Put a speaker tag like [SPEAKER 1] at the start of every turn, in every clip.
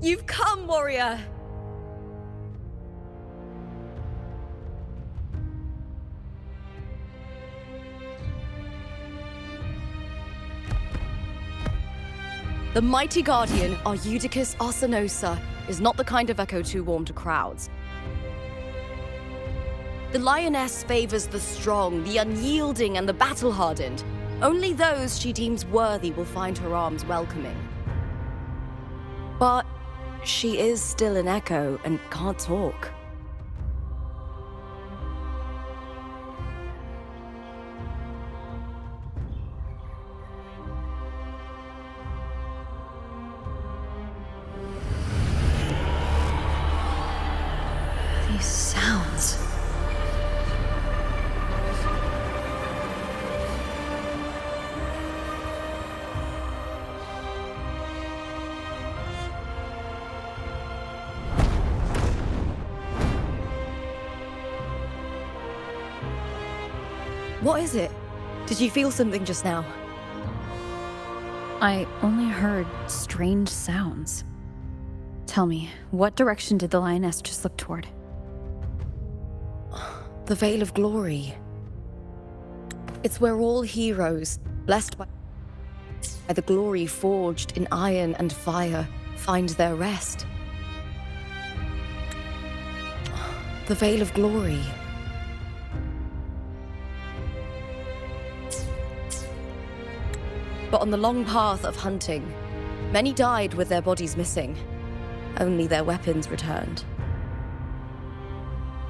[SPEAKER 1] You've come, warrior! The mighty guardian, Arudicus Arsenosa, is not the kind of echo too warm to crowds. The lioness favors the strong, the unyielding, and the battle-hardened. Only those she deems worthy will find her arms welcoming. But she is still an echo and can't talk.
[SPEAKER 2] These sounds.
[SPEAKER 1] What is it? Did you feel something just now?
[SPEAKER 2] I only heard strange sounds. Tell me, what direction did the lioness just look toward?
[SPEAKER 1] The Vale of Glory. It's where all heroes, blessed by the glory forged in iron and fire, find their rest. The Vale of Glory. But on the long path of hunting, many died with their bodies missing. Only their weapons returned.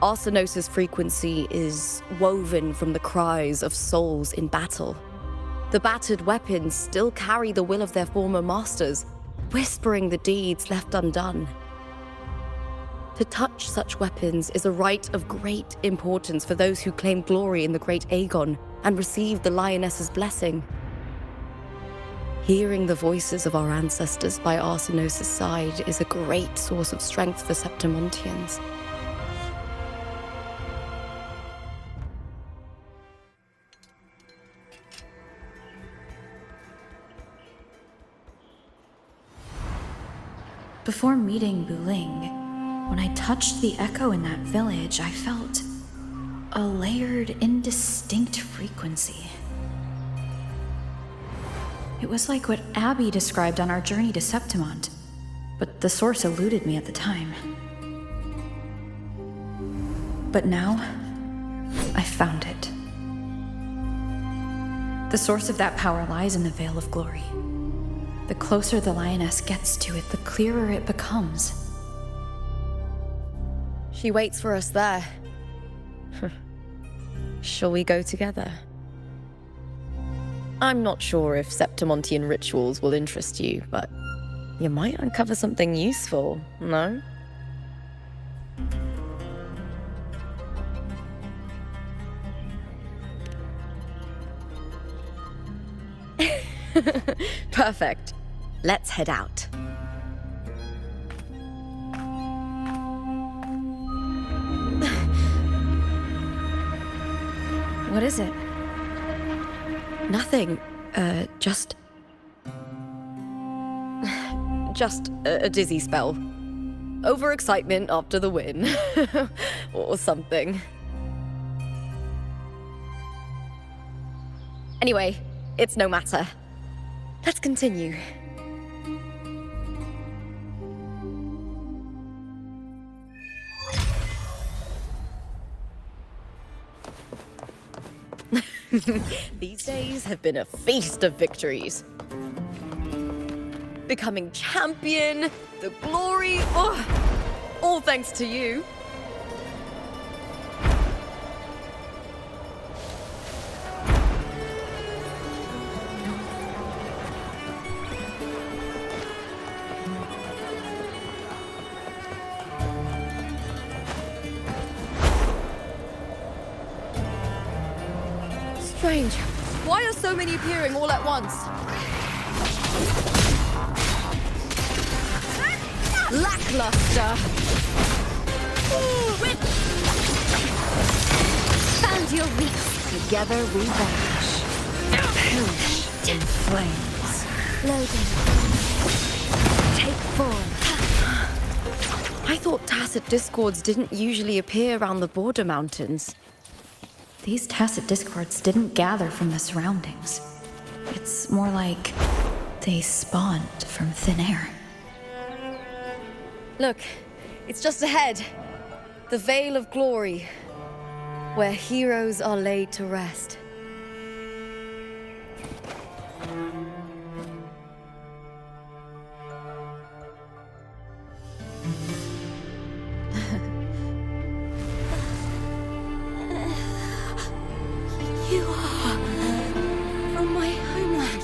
[SPEAKER 1] Arsenosa's frequency is woven from the cries of souls in battle. The battered weapons still carry the will of their former masters, whispering the deeds left undone. To touch such weapons is a rite of great importance for those who claim glory in the great Aegon and receive the lioness's blessing. Hearing the voices of our ancestors by Arsenosa's side is a great source of strength for Septimontians.
[SPEAKER 2] Before meeting Buling, when I touched the echo in that village, I felt a layered, indistinct frequency. It was like what Abby described on our journey to Septimont, but the source eluded me at the time. But now, I found it. The source of that power lies in the Vale of Glory. The closer the lioness gets to it, the clearer it becomes.
[SPEAKER 1] She waits for us there. Shall we go together? I'm not sure if Septimontian rituals will interest you, but you might uncover something useful, no? Perfect. Let's head out.
[SPEAKER 2] What is it?
[SPEAKER 1] Nothing. Just a dizzy spell. Overexcitement after the win. Or something. Anyway, it's no matter. Let's continue. These days have been a feast of victories. Becoming champion, the glory, all thanks to you. Strange. Why are so many appearing all at once? Lackluster.
[SPEAKER 2] Found your reach. Together we vanish. Perish in flames.
[SPEAKER 3] Loading.
[SPEAKER 2] Take form.
[SPEAKER 1] I thought tacit discords didn't usually appear around the border mountains.
[SPEAKER 2] These tacit discords didn't gather from the surroundings. It's more like they spawned from thin air.
[SPEAKER 1] Look, it's just ahead. The Vale of Glory, where heroes are laid to rest. You are from my homeland.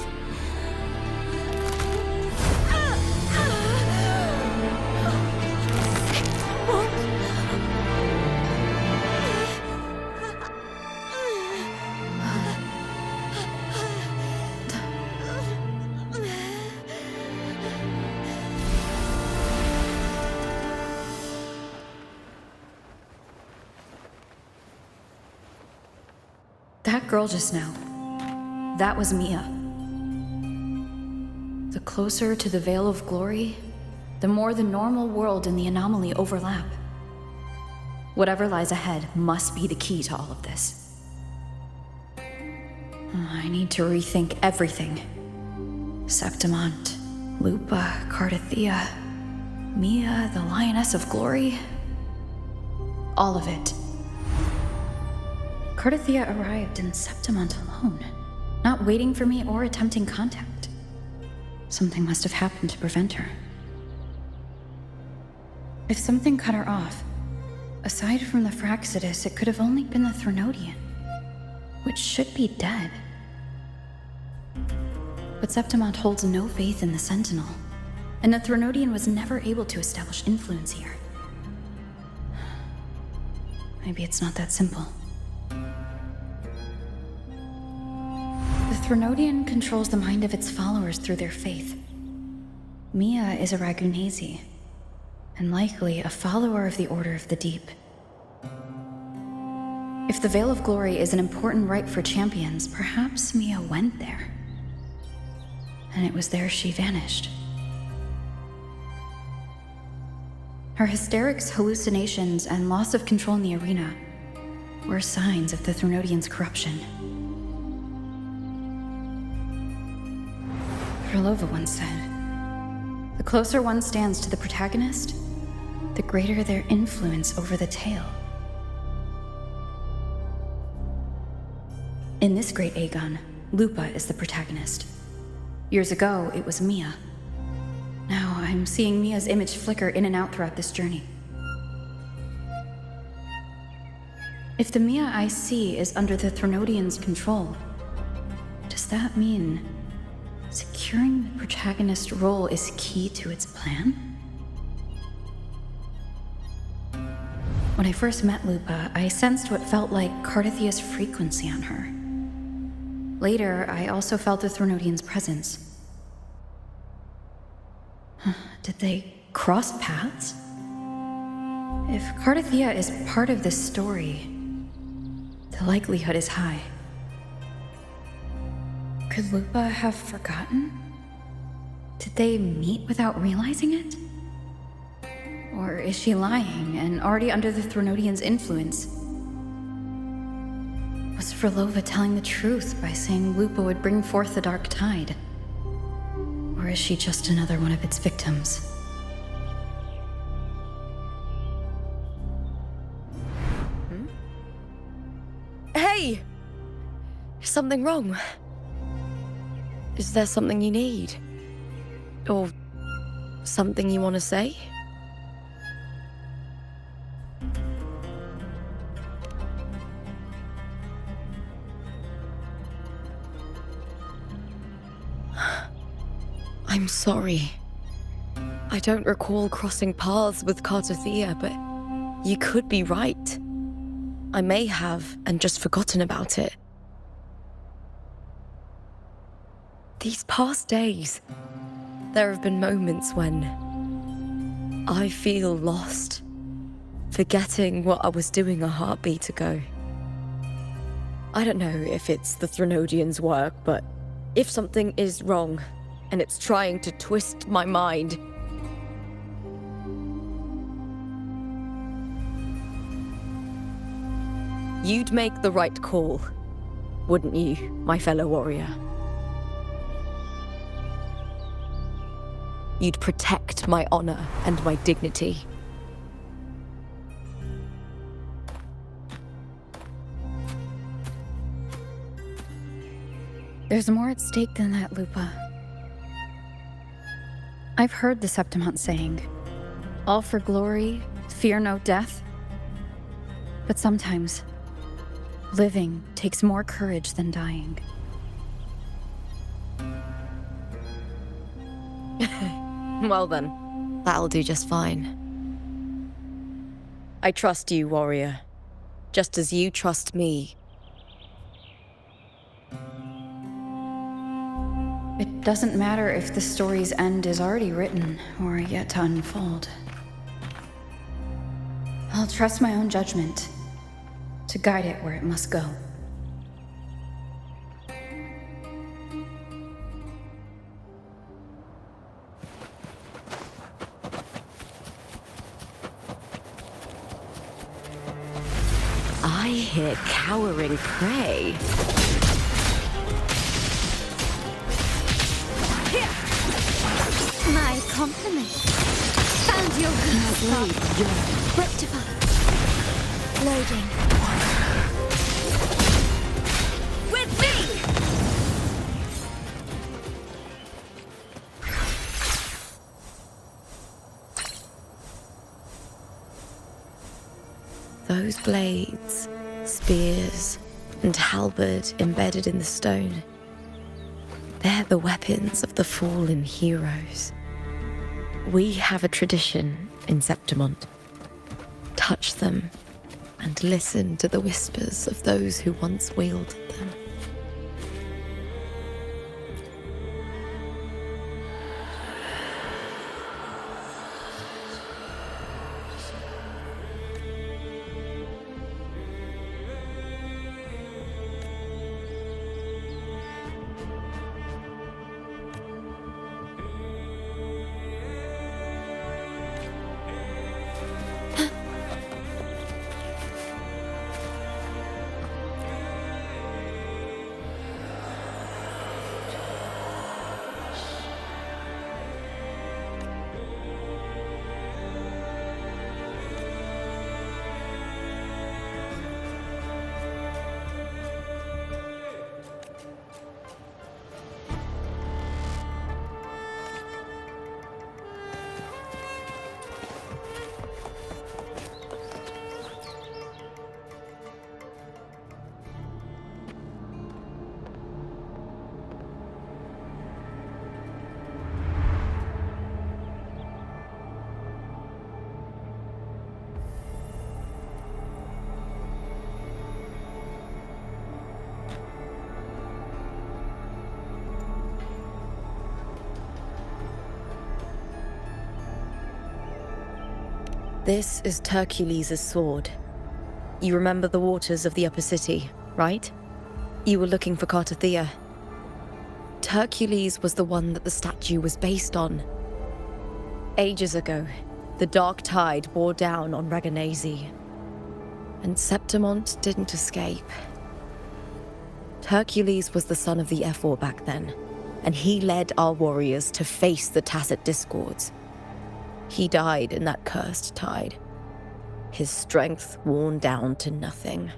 [SPEAKER 2] That girl just now, that was Mia. The closer to the Vale of Glory, the more the normal world and the anomaly overlap. Whatever lies ahead must be the key to all of this. I need to rethink everything. Septimont, Lupa, Cartwheel, Mia, the Lioness of Glory. All of it. Cartwheel arrived in Septimont alone, not waiting for me or attempting contact. Something must have happened to prevent her. If something cut her off, aside from the Fraxidus, it could have only been the Threnodian, which should be dead. But Septimont holds no faith in the Sentinel, and the Threnodian was never able to establish influence here. Maybe it's not that simple. The Threnodian controls the mind of its followers through their faith. Mia is a Ragunasi, and likely a follower of the Order of the Deep. If the Vale of Glory is an important rite for champions, perhaps Mia went there. And it was there she vanished. Her hysterics, hallucinations, and loss of control in the arena were signs of the Threnodian's corruption. Krylova once said, "The closer one stands to the protagonist, the greater their influence over the tale." In this great Aegon, Lupa is the protagonist. Years ago, it was Mia. Now I'm seeing Mia's image flicker in and out throughout this journey. If the Mia I see is under the Threnodian's control, does that mean securing the protagonist role is key to its plan? When I first met Lupa, I sensed what felt like Cartwheel's frequency on her. Later, I also felt the Threnodian's presence. Did they cross paths? If Cartwheel is part of this story, the likelihood is high. Could Lupa have forgotten? Did they meet without realizing it? Or is she lying and already under the Threnodian's influence? Was Krylova telling the truth by saying Lupa would bring forth the dark tide? Or is she just another one of its victims?
[SPEAKER 1] Hey! Is something wrong? Is there something you need? Or something you want to say? I'm sorry. I don't recall crossing paths with Cartwheel, but you could be right. I may have and just forgotten about it. These past days, there have been moments when I feel lost, forgetting what I was doing a heartbeat ago. I don't know if it's the Threnodian's work, but if something is wrong and it's trying to twist my mind, You'd make the right call, wouldn't you, my fellow warrior? You'd protect my honor and my dignity.
[SPEAKER 2] There's more at stake than that, Lupa. I've heard the Septimont saying, all for glory, fear no death. But sometimes, living takes more courage than dying.
[SPEAKER 1] Well then, that'll do just fine. I trust you, warrior, just as you trust me.
[SPEAKER 2] It doesn't matter if the story's end is already written or yet to unfold. I'll trust my own judgment to guide it where it must go.
[SPEAKER 1] I hear cowering prey.
[SPEAKER 3] My compliments. Found your weak spot. Rectify. Loading. With me!
[SPEAKER 1] Those blades, spears, and halberd embedded in the stone. They're the weapons of the fallen heroes. We have a tradition in Septimont. Touch them and listen to the whispers of those who once wielded them. This is Hercules' sword. You remember the waters of the upper city, right? You were looking for Cartwheel. Hercules was the one that the statue was based on. Ages ago, the dark tide bore down on Reganese, and Septimont didn't escape. Hercules was the son of the Ephor back then, and he led our warriors to face the Tacit Discords. He died in that cursed tide, his strength worn down to nothing.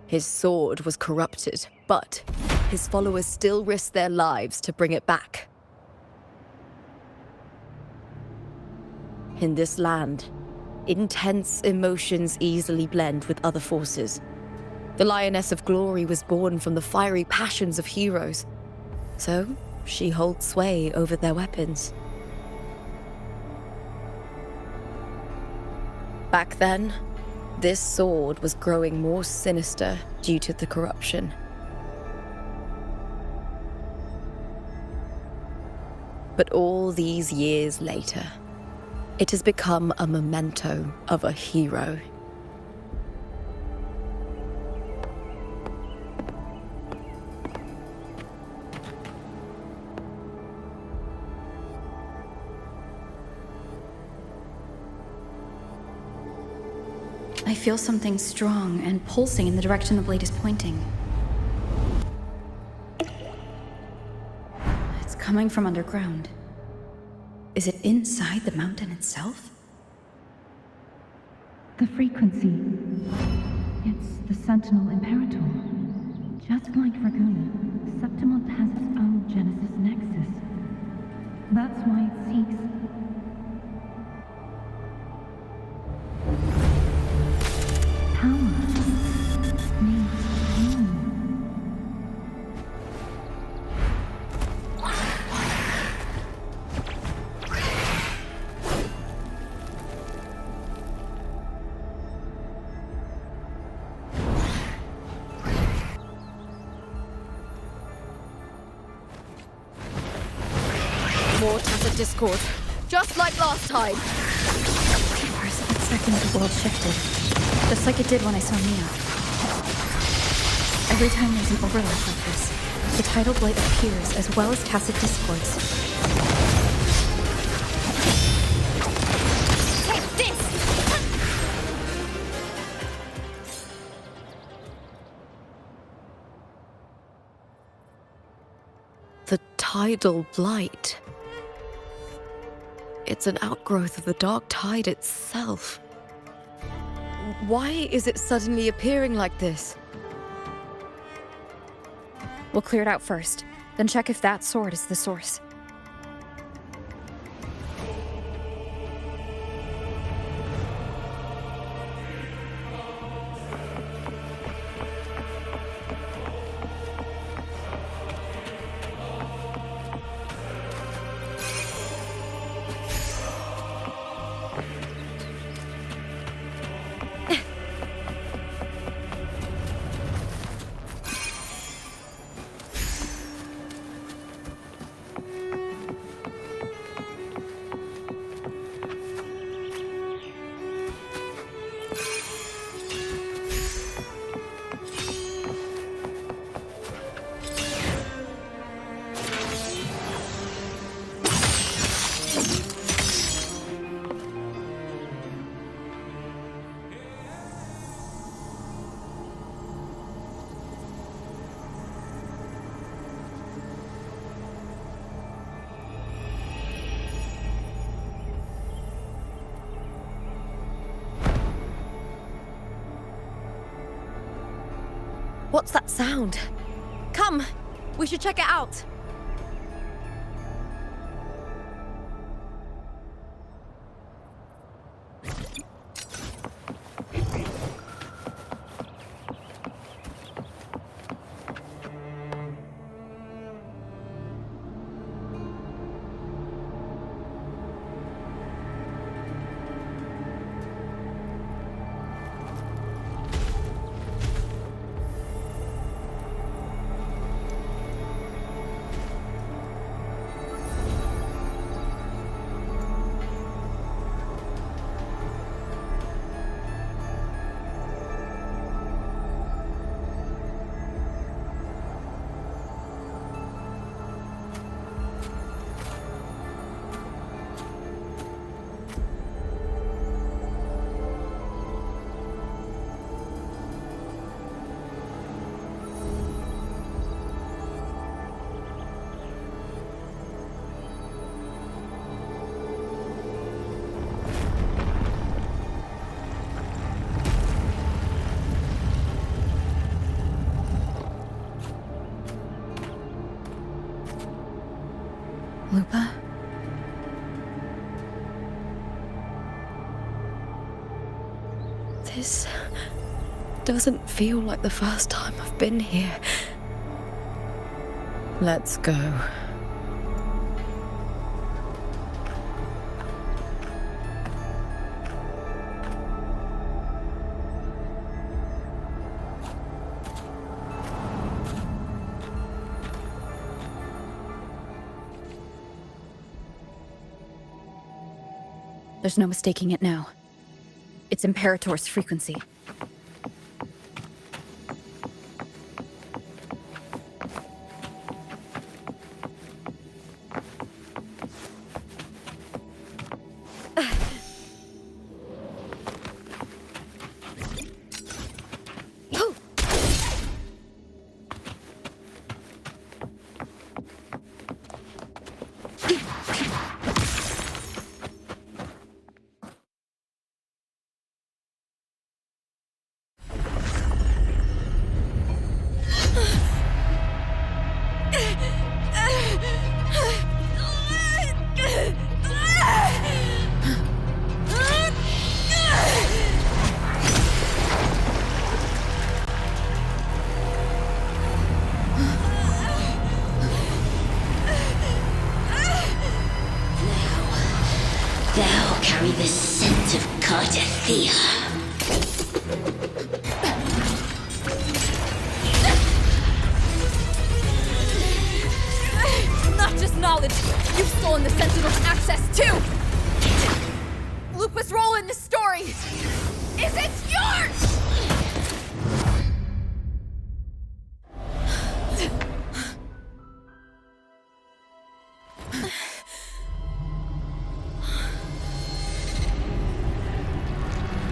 [SPEAKER 1] His sword was corrupted, but his followers still risked their lives to bring it back. In this land, intense emotions easily blend with other forces. The Lioness of Glory was born from the fiery passions of heroes, so she holds sway over their weapons. Back then, this sword was growing more sinister due to the corruption. But all these years later, it has become a memento of a hero.
[SPEAKER 2] I feel something strong and pulsing in the direction the blade is pointing. It's coming from underground. Is it inside the mountain itself?
[SPEAKER 4] The frequency. It's the Sentinel Imperator. Just like Draguna, Septimont has its own Genesis Nexus. That's why it seeks. Power. Needs pain.
[SPEAKER 1] More tacit discord, just like last time.
[SPEAKER 2] For a split second, the world shifted. Just like it did when I saw Mia. Every time there's an overlap like this, the tidal blight appears as well as tacit discords.
[SPEAKER 3] Take this!
[SPEAKER 1] The tidal blight. It's an outgrowth of the dark tide itself. Why is it suddenly appearing like this?
[SPEAKER 2] We'll clear it out first, then check if that sword is the source.
[SPEAKER 1] What's that sound? Come, we should check it out.
[SPEAKER 2] Lupa?
[SPEAKER 1] This doesn't feel like the first time I've been here. Let's go.
[SPEAKER 2] There's no mistaking it now. It's Imperator's frequency.
[SPEAKER 5] carry the scent of Cartwheel.
[SPEAKER 3] Not just knowledge, you've stolen the Sentinel's access too! Lupus' role in this story isn't yours!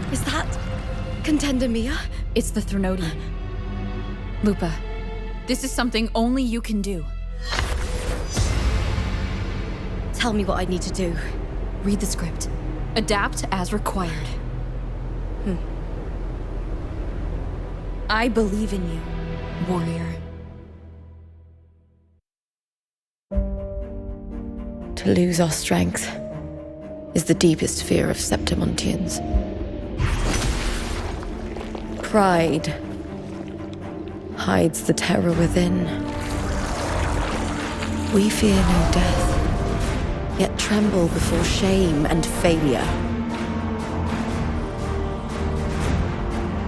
[SPEAKER 1] Is that Contender Mia?
[SPEAKER 2] It's the Threnodian. Lupa, this is something only you can do.
[SPEAKER 1] Tell me what I need to do.
[SPEAKER 2] Read the script. Adapt as required. I believe in you, warrior.
[SPEAKER 1] To lose our strength is the deepest fear of Septimontians. Pride hides the terror within. We fear no death, yet tremble before shame and failure.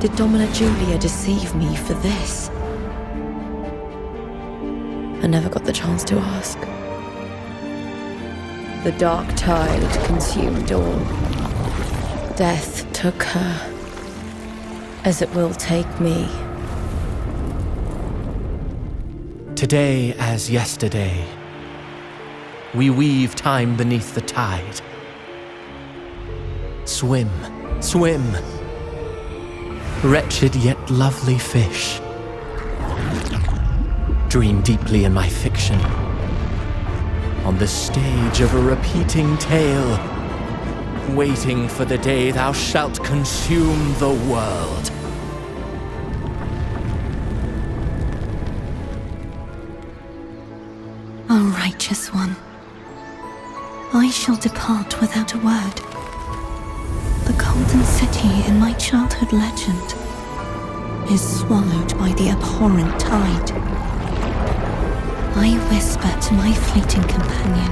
[SPEAKER 1] Did Domina Julia deceive me for this? I never got the chance to ask. The dark tide consumed all. Death took her, as it will take me.
[SPEAKER 6] Today as yesterday, we weave time beneath the tide. Swim, swim, wretched yet lovely fish. Dream deeply in my fiction, on the stage of a repeating tale, waiting for the day thou shalt consume the world.
[SPEAKER 4] O righteous one, I shall depart without a word. The golden city in my childhood legend is swallowed by the abhorrent tide. I whisper to my fleeting companion.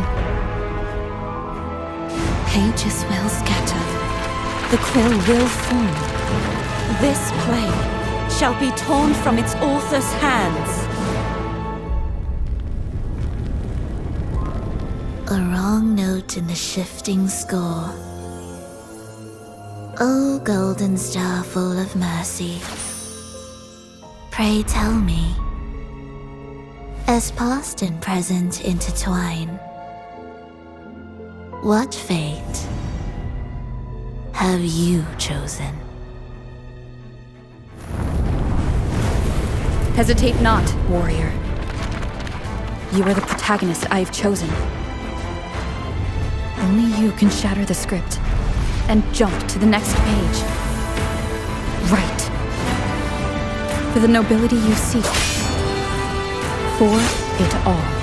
[SPEAKER 4] Pages will scatter, the quill will form. This play shall be torn from its author's hands.
[SPEAKER 5] A wrong note in the shifting score. O golden star full of mercy, pray tell me, as past and present intertwine, what fate have you chosen?
[SPEAKER 2] Hesitate not, warrior. You are the protagonist I have chosen. Only you can shatter the script and jump to the next page. Right. For the nobility you seek. For it all.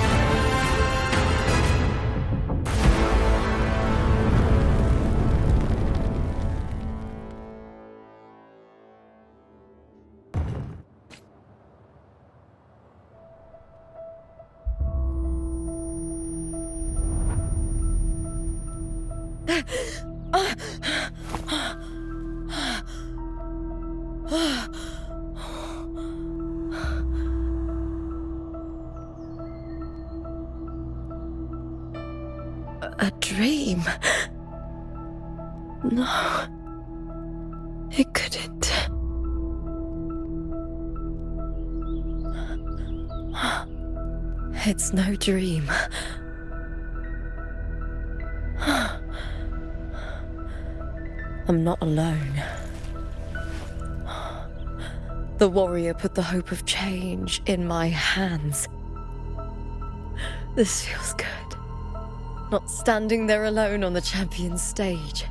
[SPEAKER 1] A dream? No. It couldn't. It's no dream. I'm not alone. The warrior put the hope of change in my hands. This feels good. Not standing there alone on the champion's stage.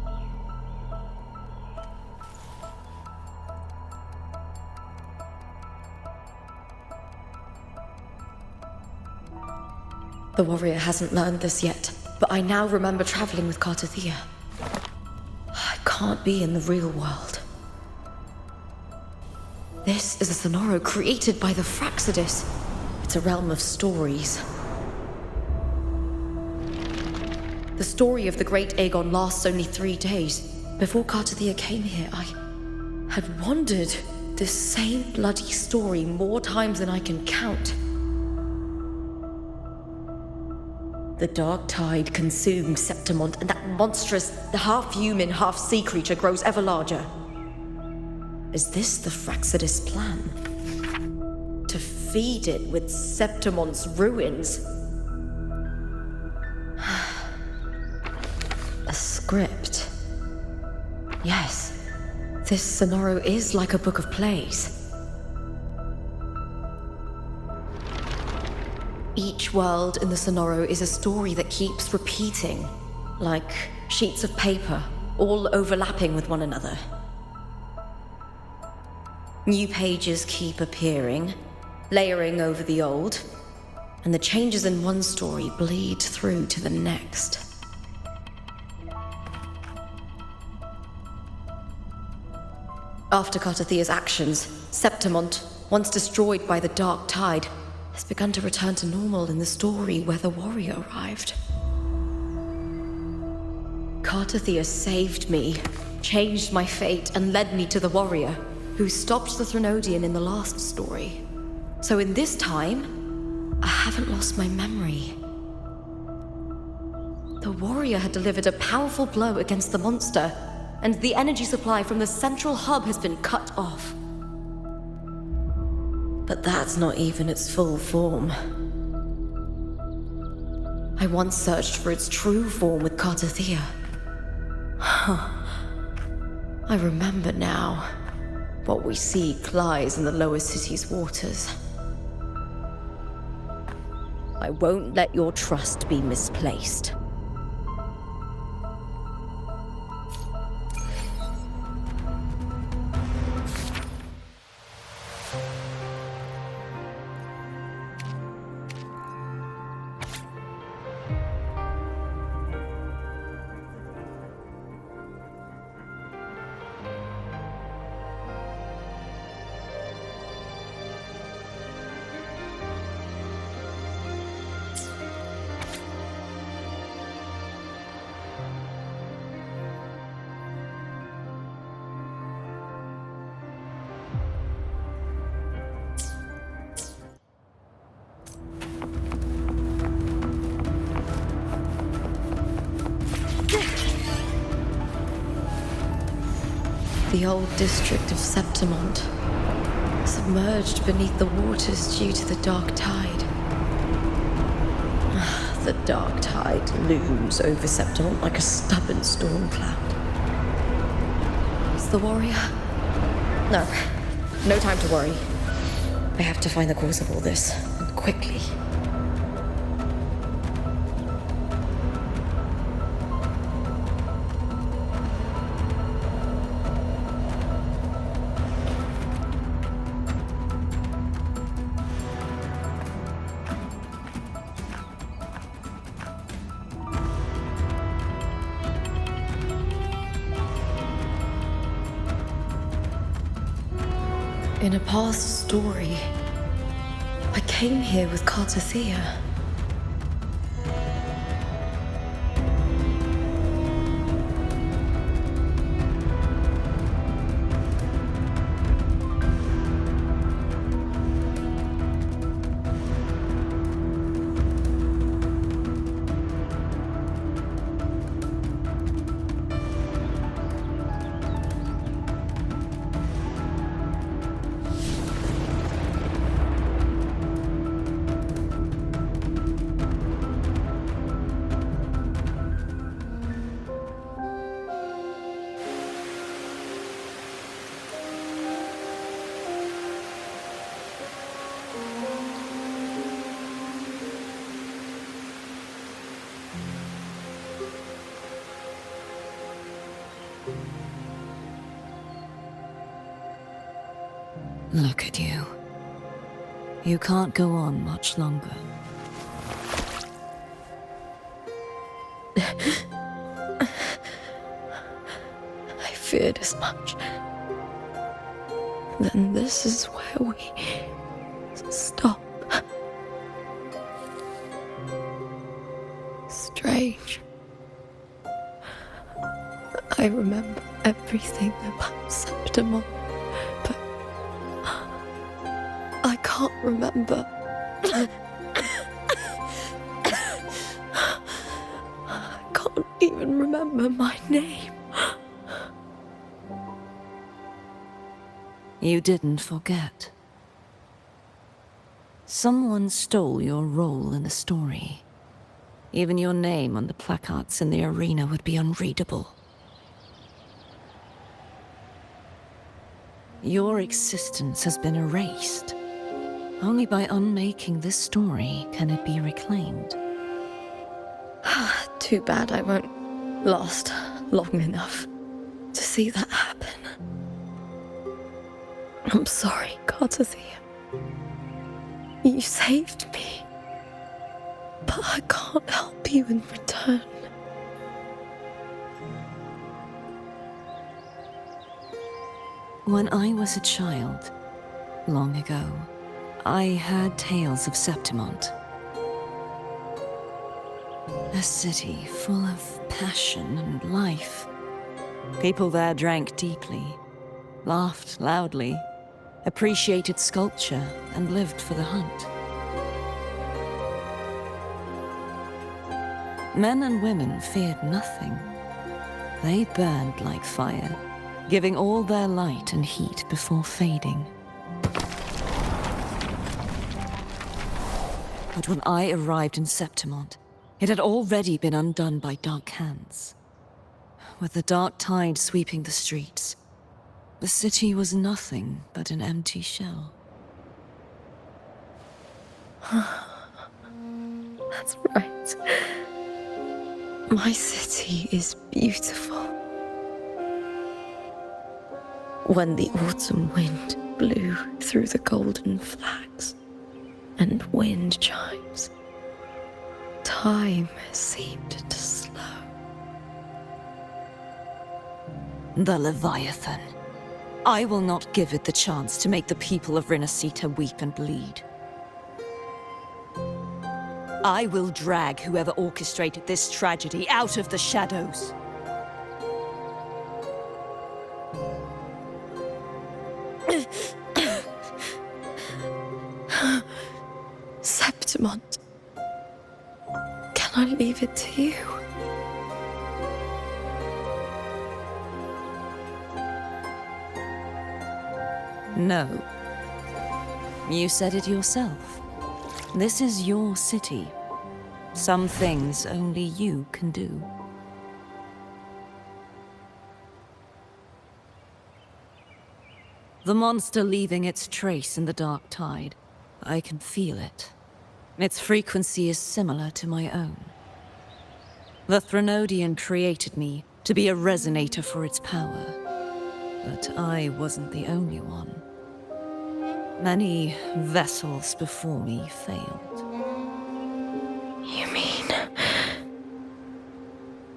[SPEAKER 1] The warrior hasn't learned this yet, but I now remember traveling with Cartwheel. I can't be in the real world. This is a Sonoro created by the Fraxidus. It's a realm of stories. The story of the Great Aegon lasts only 3 days. Before Cartwheel came here, I had wandered this same bloody story more times than I can count. The dark tide consumes Septimont, and that monstrous, half-human, half-sea creature grows ever larger. Is this the Fraxidus' plan? To feed it with Septimont's ruins? A script. Yes, this scenario is like a book of plays. Each world in the scenario is a story that keeps repeating, like sheets of paper, all overlapping with one another. New pages keep appearing, layering over the old, and the changes in one story bleed through to the next. After Cartwheel's actions, Septimont, once destroyed by the dark tide, has begun to return to normal in the story where the warrior arrived. Cartwheel saved me, changed my fate, and led me to the warrior, who stopped the Threnodian in the last story. So in this time, I haven't lost my memory. The warrior had delivered a powerful blow against the monster, and the energy supply from the central hub has been cut off. But that's not even its full form. I once searched for its true form with Cartwheel. I remember now. What we seek lies in the lower city's waters. I won't let your trust be misplaced. The old district of Septimont, submerged beneath the waters due to the dark tide. The dark tide looms over Septimont like a stubborn storm cloud. Is the warrior? No time to worry. I have to find the cause of all this, and quickly. In a past story, I came here with Cartwheel.
[SPEAKER 7] Look at you. You can't go on much longer.
[SPEAKER 1] I feared as much. Then this is where we stop. Strange. I remember everything about Septimont, but I can't remember. I can't even remember my name.
[SPEAKER 7] You didn't forget. Someone stole your role in the story. Even your name on the placards in the arena would be unreadable. Your existence has been erased. Only by unmaking this story can it be reclaimed.
[SPEAKER 1] Too bad I won't last long enough to see that happen. I'm sorry, Cartwheel. You saved me, but I can't help you in return.
[SPEAKER 7] When I was a child, long ago, I heard tales of Septimont. A city full of passion and life. People there drank deeply, laughed loudly, appreciated sculpture, and lived for the hunt. Men and women feared nothing. They burned like fire, giving all their light and heat before fading. But when I arrived in Septimont, it had already been undone by dark hands. With the dark tide sweeping the streets, the city was nothing but an empty shell.
[SPEAKER 1] That's right. My city is beautiful. When the autumn wind blew through the golden flags and wind chimes, time seemed to slow.
[SPEAKER 7] The Leviathan. I will not give it the chance to make the people of Rinascita weep and bleed. I will drag whoever orchestrated this tragedy out of the shadows.
[SPEAKER 1] Septimont, can I leave it to you?
[SPEAKER 7] No. You said it yourself. This is your city. Some things only you can do. The monster leaving its trace in the dark tide. I can feel it. Its frequency is similar to my own. The Threnodian created me to be a resonator for its power. But I wasn't the only one. Many vessels before me failed.
[SPEAKER 1] You mean?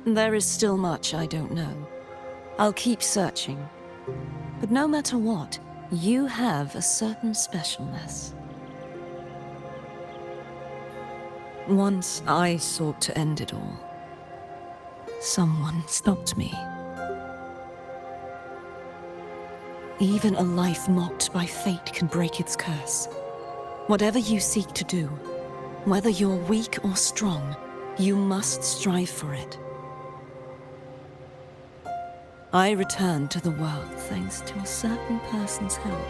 [SPEAKER 7] There is still much I don't know. I'll keep searching. But no matter what, you have a certain specialness. Once I sought to end it all. Someone stopped me. Even a life mocked by fate can break its curse. Whatever you seek to do, whether you're weak or strong, you must strive for it. I returned to the world thanks to a certain person's help.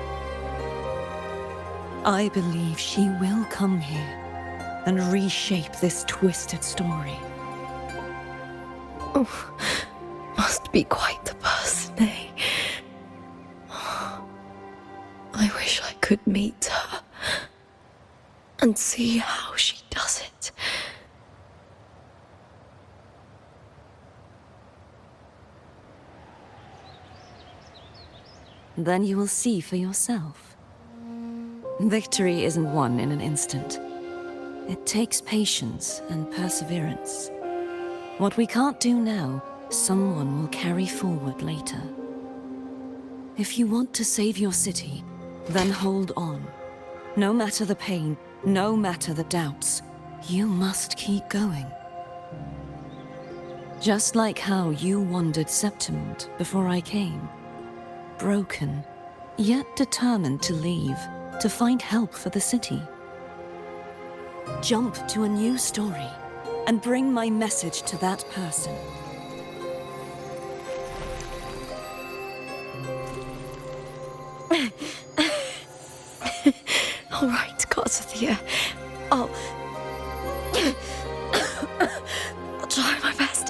[SPEAKER 7] I believe she will come here and reshape this twisted story.
[SPEAKER 1] Oh, must be quite the person, eh? I wish I could meet her and see how she does it.
[SPEAKER 7] Then you will see for yourself. Victory isn't won in an instant. It takes patience and perseverance. What we can't do now, someone will carry forward later. If you want to save your city, then hold on. No matter the pain, no matter the doubts, you must keep going. Just like how you wandered Septimont before I came. Broken, yet determined to leave, to find help for the city. Jump to a new story and bring my message to that person.
[SPEAKER 1] All right, Cartwheel. I'll try my best.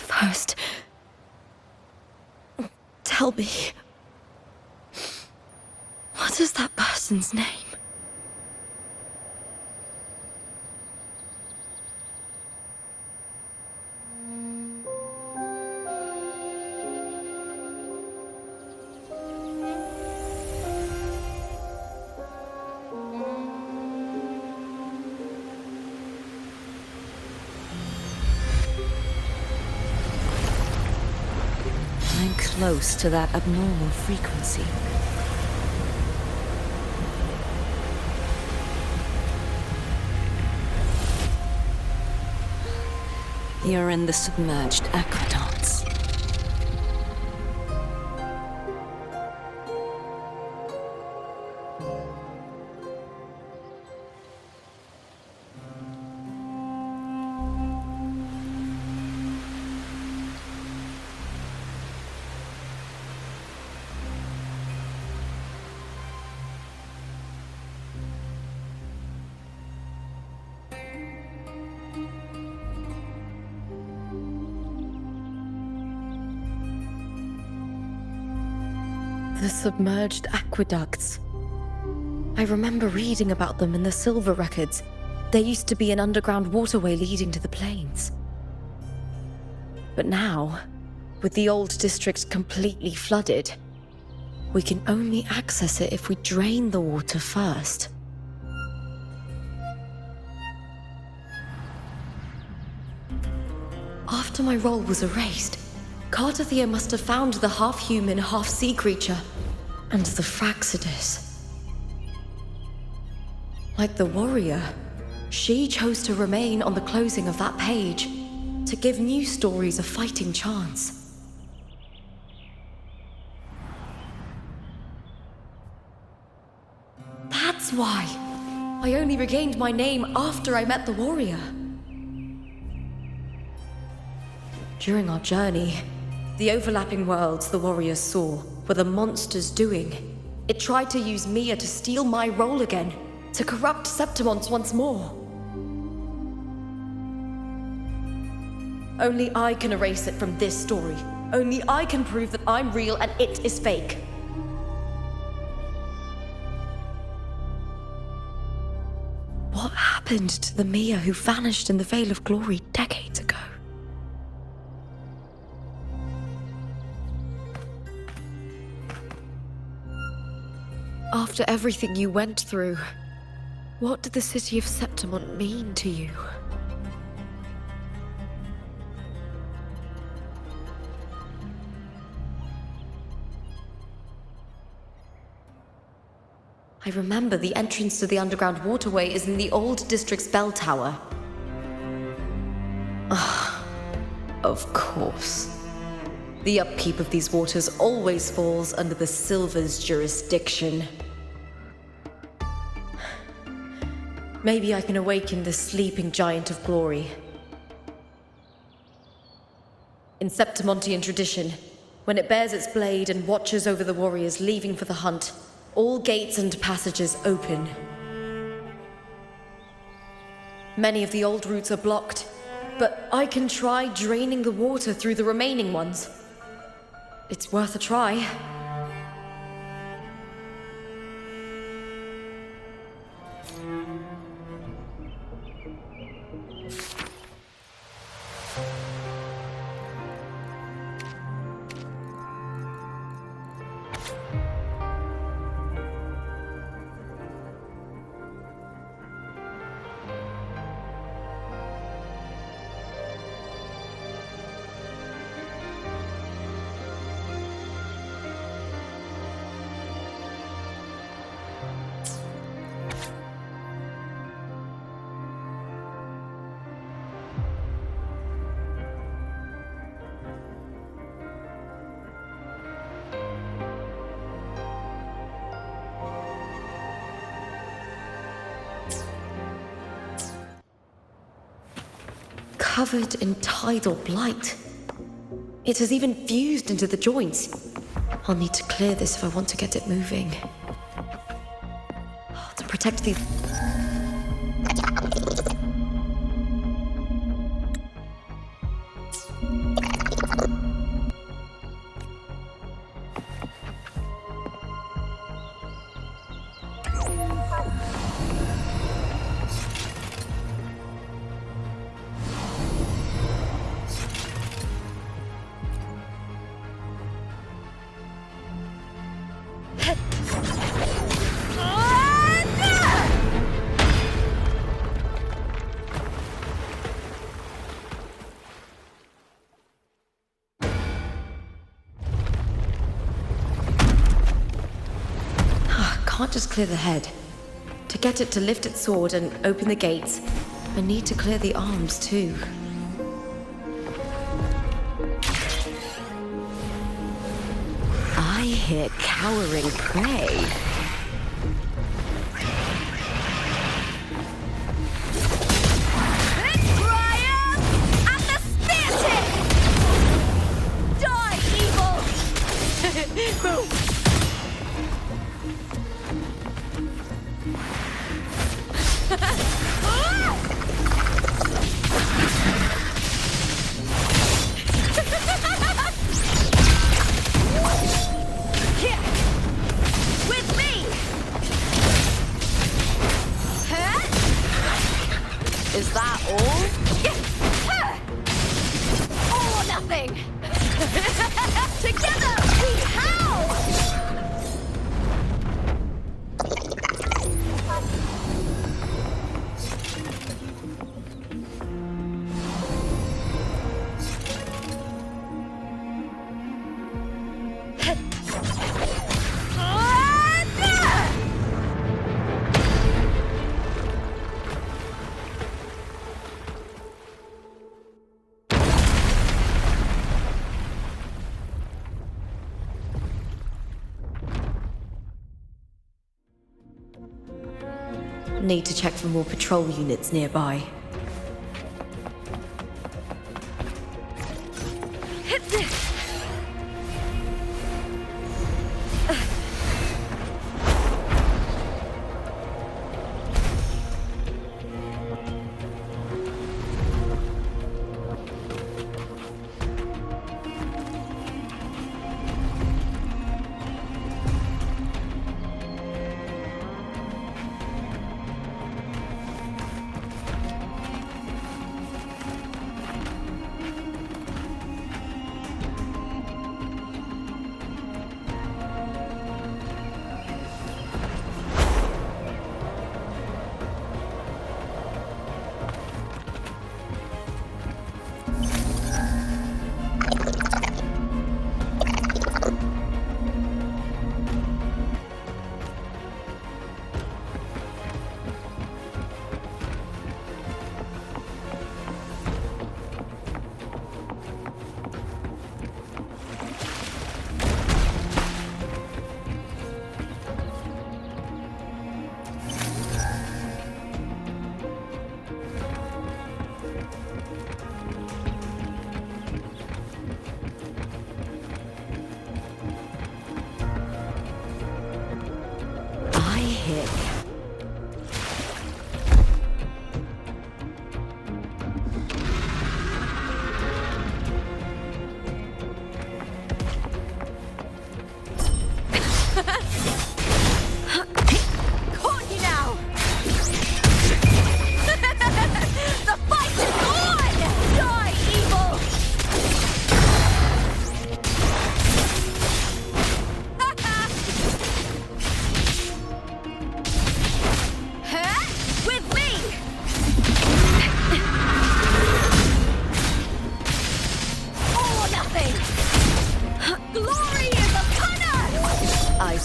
[SPEAKER 1] First, tell me, what is that person's name?
[SPEAKER 7] I'm close to that abnormal frequency. You're in the submerged aqueducts.
[SPEAKER 1] The submerged aqueducts. I remember reading about them in the Silver records. There used to be an underground waterway leading to the plains. But now, with the old district completely flooded, we can only access it if we drain the water first. After my role was erased, Cartwheel must have found the half-human, half-sea creature, and the Fraxidus. Like the warrior, she chose to remain on the closing of that page, to give new stories a fighting chance. That's why I only regained my name after I met the warrior. During our journey, the overlapping worlds the warriors saw were the monsters doing. It tried to use Mia to steal my role again, to corrupt Septimont once more. Only I can erase it from this story. Only I can prove that I'm real and it is fake. What happened to the Mia who vanished in the Vale of Glory decades ago? After everything you went through, what did the city of Septimont mean to you? I remember the entrance to the underground waterway is in the old district's bell tower. Ah, of course. The upkeep of these waters always falls under the Silver's jurisdiction. Maybe I can awaken the sleeping giant of glory. In Septimontian tradition, when it bears its blade and watches over the warriors leaving for the hunt, all gates and passages open. Many of the old routes are blocked, but I can try draining the water through the remaining ones. It's worth a try. covered in tidal blight. It has even fused into the joints. I'll need to clear this if I want to get it moving. To protect these... Can't just clear the head. To get it to lift its sword and open the gates, I need to clear the arms too. I hear cowering prey. Is that all?
[SPEAKER 3] All or nothing! Together we howl!
[SPEAKER 1] Need to check for more patrol units nearby.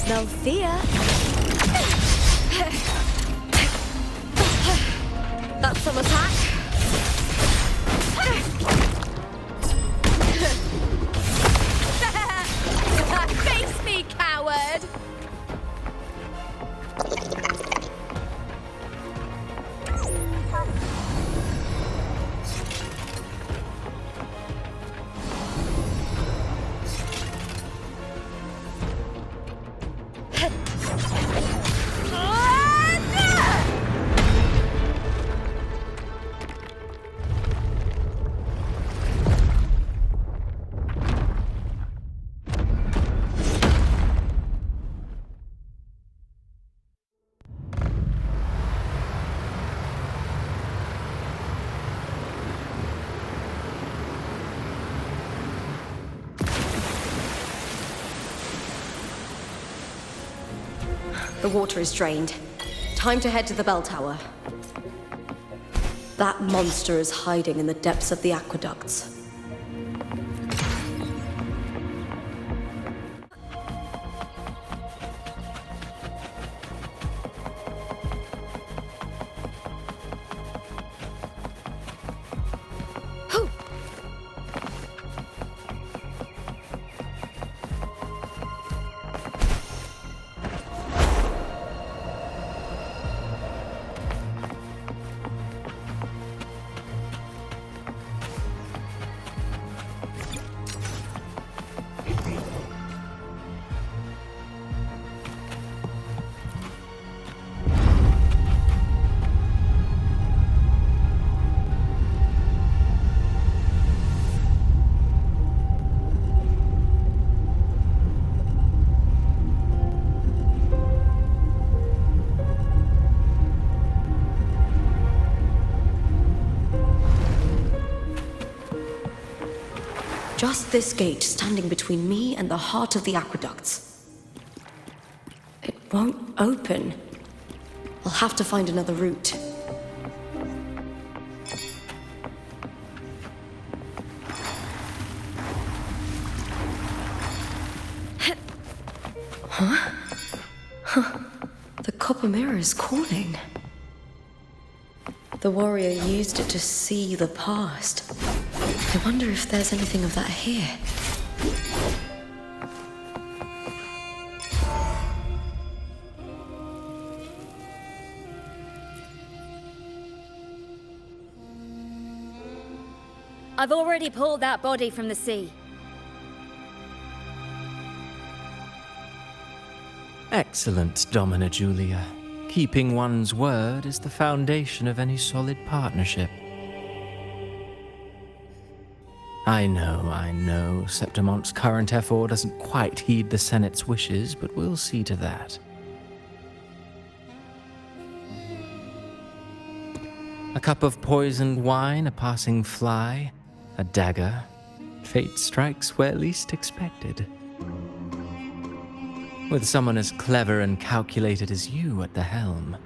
[SPEAKER 1] No fear. That's some attack.
[SPEAKER 3] Face me, coward!
[SPEAKER 1] The water is drained. Time to head to the bell tower. That monster is hiding in the depths of the aqueducts. Just this gate standing between me and the heart of the aqueducts. It won't open. I'll have to find another route. Huh? The copper mirror is calling. The warrior used it to see the past. I wonder if there's anything of that here.
[SPEAKER 3] I've already pulled that body from the sea.
[SPEAKER 6] Excellent, Domina Julia. Keeping one's word is the foundation of any solid partnership. I know, Septimont's current effort doesn't quite heed the Senate's wishes, but we'll see to that. A cup of poisoned wine, a passing fly, a dagger. Fate strikes where least expected. With someone as clever and calculated as you at the helm,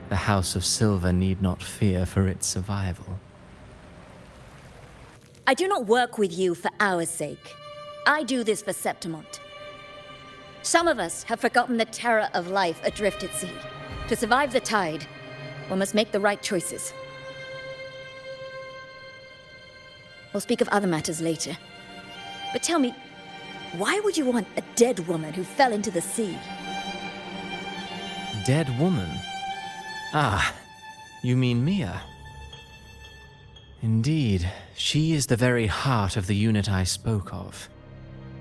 [SPEAKER 6] the House of Silver need not fear for its survival.
[SPEAKER 3] I do not work with you for our sake. I do this for Septimont. Some of us have forgotten the terror of life adrift at sea. To survive the tide, one must make the right choices. We'll speak of other matters later. But tell me, why would you want a dead woman who fell into the sea?
[SPEAKER 6] Dead woman? Ah, you mean Mia? Indeed, she is the very heart of the unit I spoke of.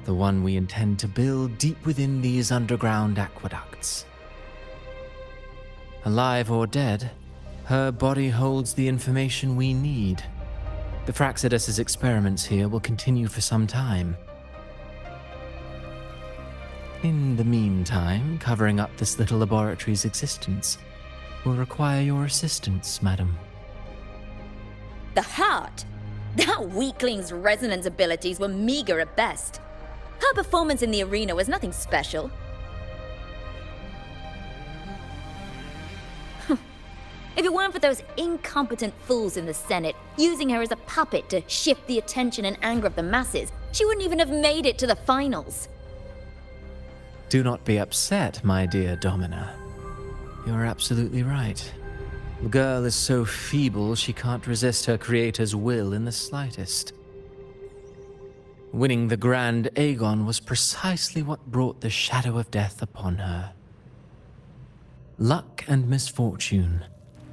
[SPEAKER 6] The one we intend to build deep within these underground aqueducts. Alive or dead, her body holds the information we need. The Fraxidus's experiments here will continue for some time. In the meantime, covering up this little laboratory's existence will require your assistance, madam.
[SPEAKER 3] The heart? That weakling's resonance abilities were meager at best. Her performance in the arena was nothing special. If it weren't for those incompetent fools in the Senate using her as a puppet to shift the attention and anger of the masses, she wouldn't even have made it to the finals.
[SPEAKER 6] Do not be upset, my dear Domina. You're absolutely right. The girl is so feeble she can't resist her creator's will in the slightest. Winning the Grand Aegon was precisely what brought the shadow of death upon her. Luck and misfortune,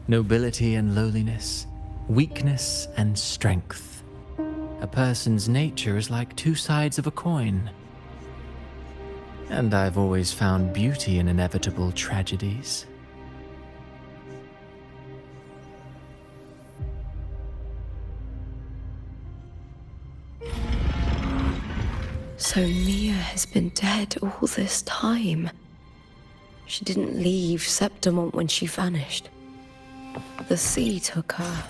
[SPEAKER 6] nobility and lowliness, weakness and strength. A person's nature is like two sides of a coin. And I've always found beauty in inevitable tragedies.
[SPEAKER 1] So Mia has been dead all this time. She didn't leave Septimont when she vanished. The sea took her.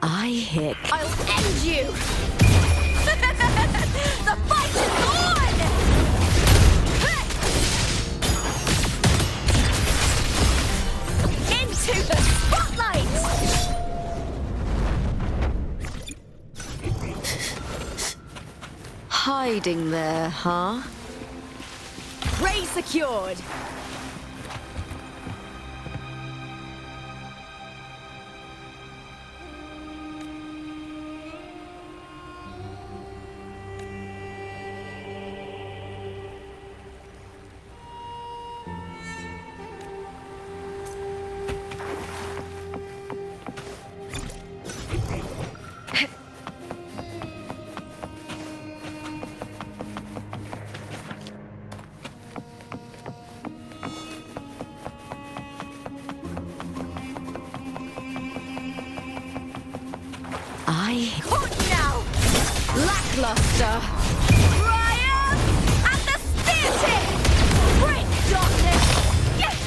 [SPEAKER 1] I hear...
[SPEAKER 3] I'll end you! The fight is on! Into the spotlight!
[SPEAKER 1] Hiding there, huh?
[SPEAKER 3] Ray secured! Caught now! Lackluster! Triumph at the spear tip! Break darkness! Yes!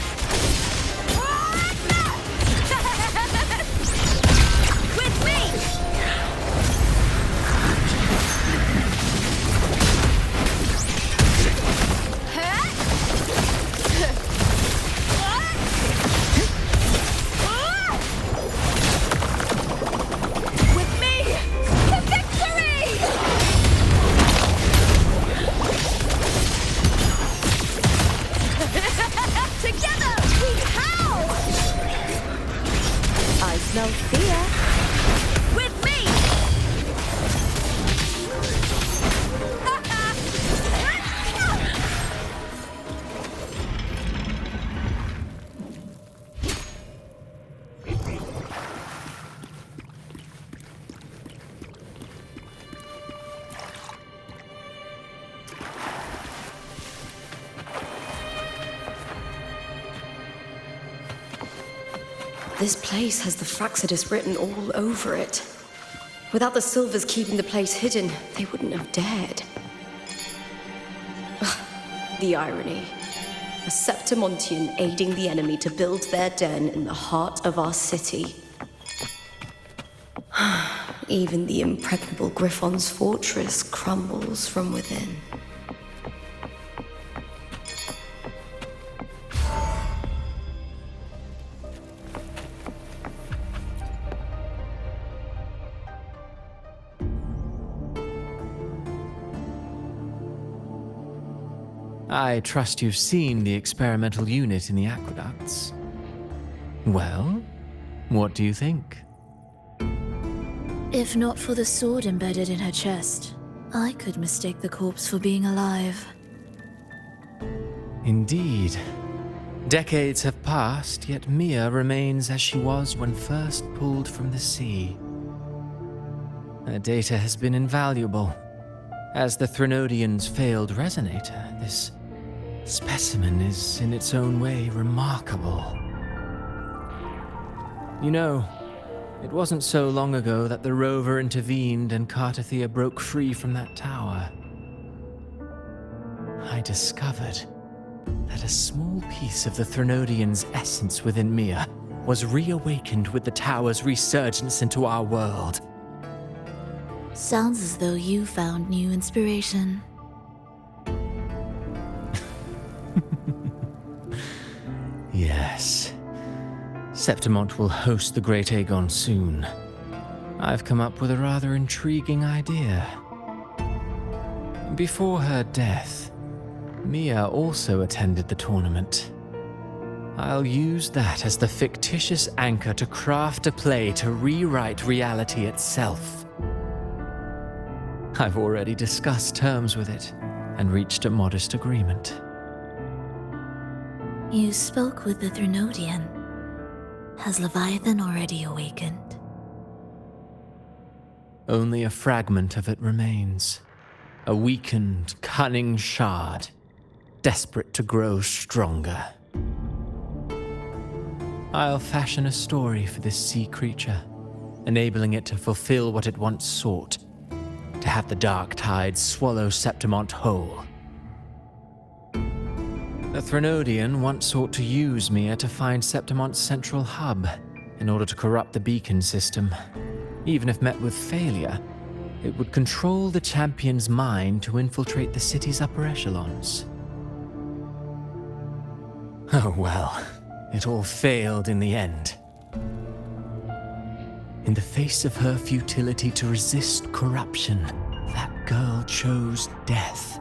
[SPEAKER 3] With me! With me! To victory! Together we howl!
[SPEAKER 1] I smell fear.
[SPEAKER 3] With me!
[SPEAKER 1] This place has the Fraxidus written all over it. Without the Silvers keeping the place hidden, they wouldn't have dared. Ugh, the irony. A Septimontian aiding the enemy to build their den in the heart of our city. Even the impregnable Griffon's fortress crumbles from within.
[SPEAKER 6] I trust you've seen the experimental unit in the aqueducts. Well, what do you think?
[SPEAKER 5] If not for the sword embedded in her chest, I could mistake the corpse for being alive.
[SPEAKER 6] Indeed. Decades have passed, yet Mia remains as she was when first pulled from the sea. Her data has been invaluable. As the Threnodian's failed resonator, this specimen is in its own way remarkable. You know, it wasn't so long ago that the rover intervened and Cartwheel broke free from that tower. I discovered that a small piece of the Threnodian's essence within Mia was reawakened with the tower's resurgence into our world.
[SPEAKER 5] Sounds as though you found new inspiration.
[SPEAKER 6] Yes. Septimont will host the Great Aegon soon. I've come up with a rather intriguing idea. Before her death, Mia also attended the tournament. I'll use that as the fictitious anchor to craft a play to rewrite reality itself. I've already discussed terms with it and reached a modest agreement.
[SPEAKER 5] You spoke with the Threnodian. Has Leviathan already awakened?
[SPEAKER 6] Only a fragment of it remains. A weakened, cunning shard, desperate to grow stronger. I'll fashion a story for this sea creature, enabling it to fulfill what it once sought, to have the dark tide swallow Septimont whole. The Threnodian once sought to use Mia to find Septimont's central hub in order to corrupt the beacon system. Even if met with failure, it would control the champion's mind to infiltrate the city's upper echelons. Oh well, It all failed in the end. In the face of her futility to resist corruption, that girl chose death.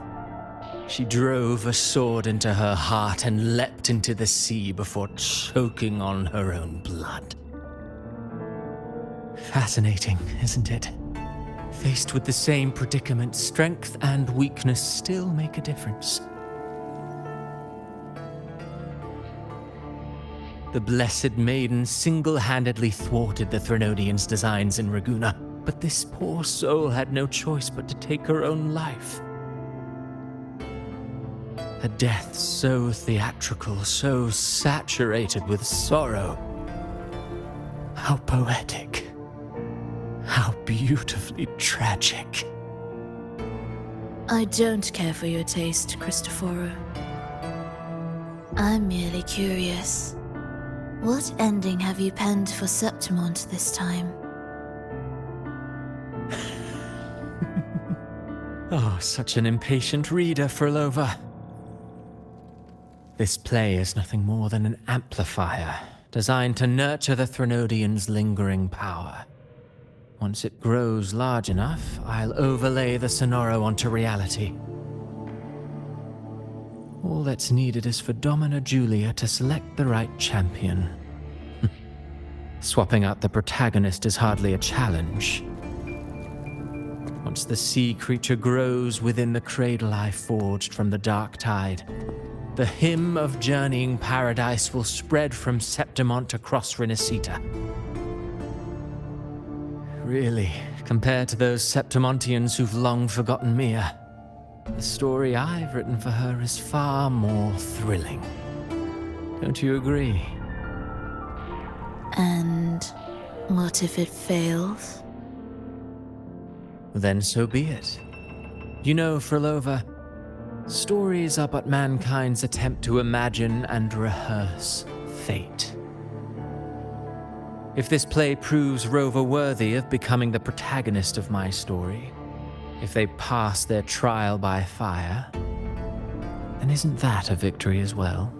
[SPEAKER 6] She drove a sword into her heart and leapt into the sea before choking on her own blood. Fascinating, isn't it? Faced with the same predicament, strength and weakness still make a difference. The Blessed Maiden single-handedly thwarted the Threnodians' designs in Raguna, but this poor soul had no choice but to take her own life. A death so theatrical, so saturated with sorrow. How poetic. How beautifully tragic.
[SPEAKER 5] I don't care for your taste, Cristoforo. I'm merely curious. What ending have you penned for Septimont this time?
[SPEAKER 6] Oh, such an impatient reader, Frolova. This play is nothing more than an amplifier, designed to nurture the Threnodian's lingering power. Once it grows large enough, I'll overlay the Sonoro onto reality. All that's needed is for Domina Julia to select the right champion. Swapping out the protagonist is hardly a challenge. Once the sea creature grows within the cradle I forged from the dark tide, the hymn of journeying paradise will spread from Septimont across Renacita. Really, compared to those Septimontians who've long forgotten Mia, the story I've written for her is far more thrilling. Don't you agree?
[SPEAKER 5] And what if it fails?
[SPEAKER 6] Then so be it. You know, Frolova, stories are but mankind's attempt to imagine and rehearse fate. If this play proves Rover worthy of becoming the protagonist of my story, if they pass their trial by fire, then isn't that a victory as well?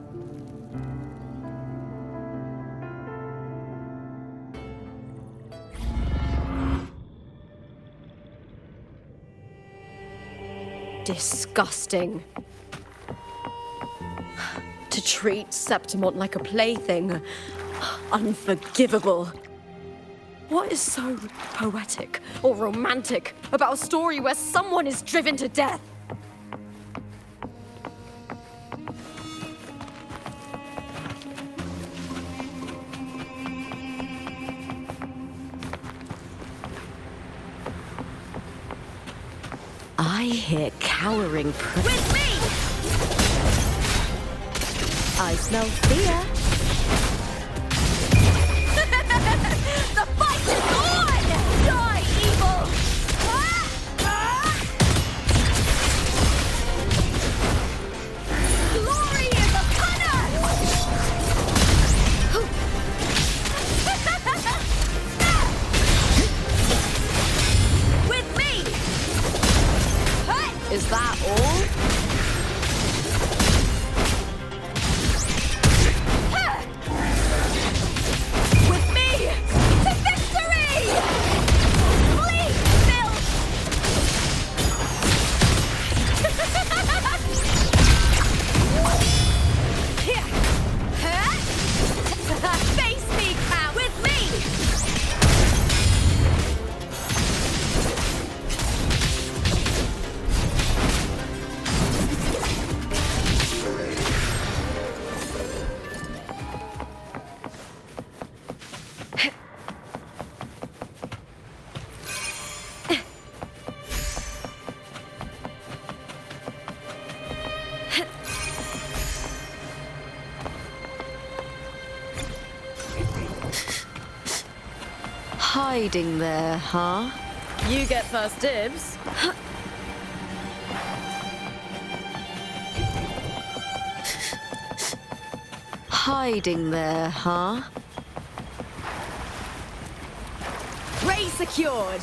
[SPEAKER 1] Disgusting. To treat Septimont like a plaything. Unforgivable. What is so poetic or romantic about a story where someone is driven to death? I hear cowering
[SPEAKER 3] With me!
[SPEAKER 1] I smell fear.
[SPEAKER 3] The fight is on! Die, evil! Glory is upon us! With me!
[SPEAKER 1] Is that all?
[SPEAKER 3] With me! To victory! Please, Bill! Face me, cow! With me!
[SPEAKER 1] Hiding there, huh? You get first dibs. Hiding there, huh?
[SPEAKER 3] Ray secured!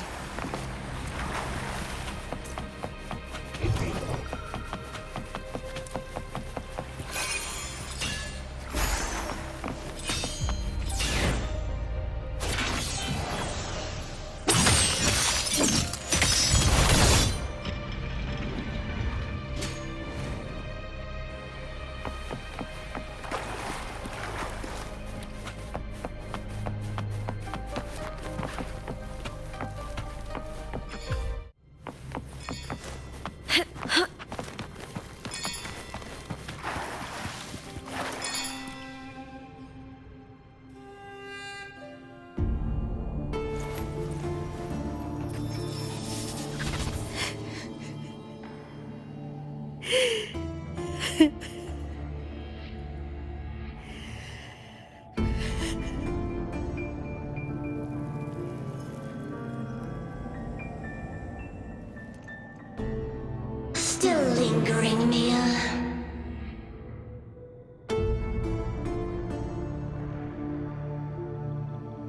[SPEAKER 8] lingering, Mia?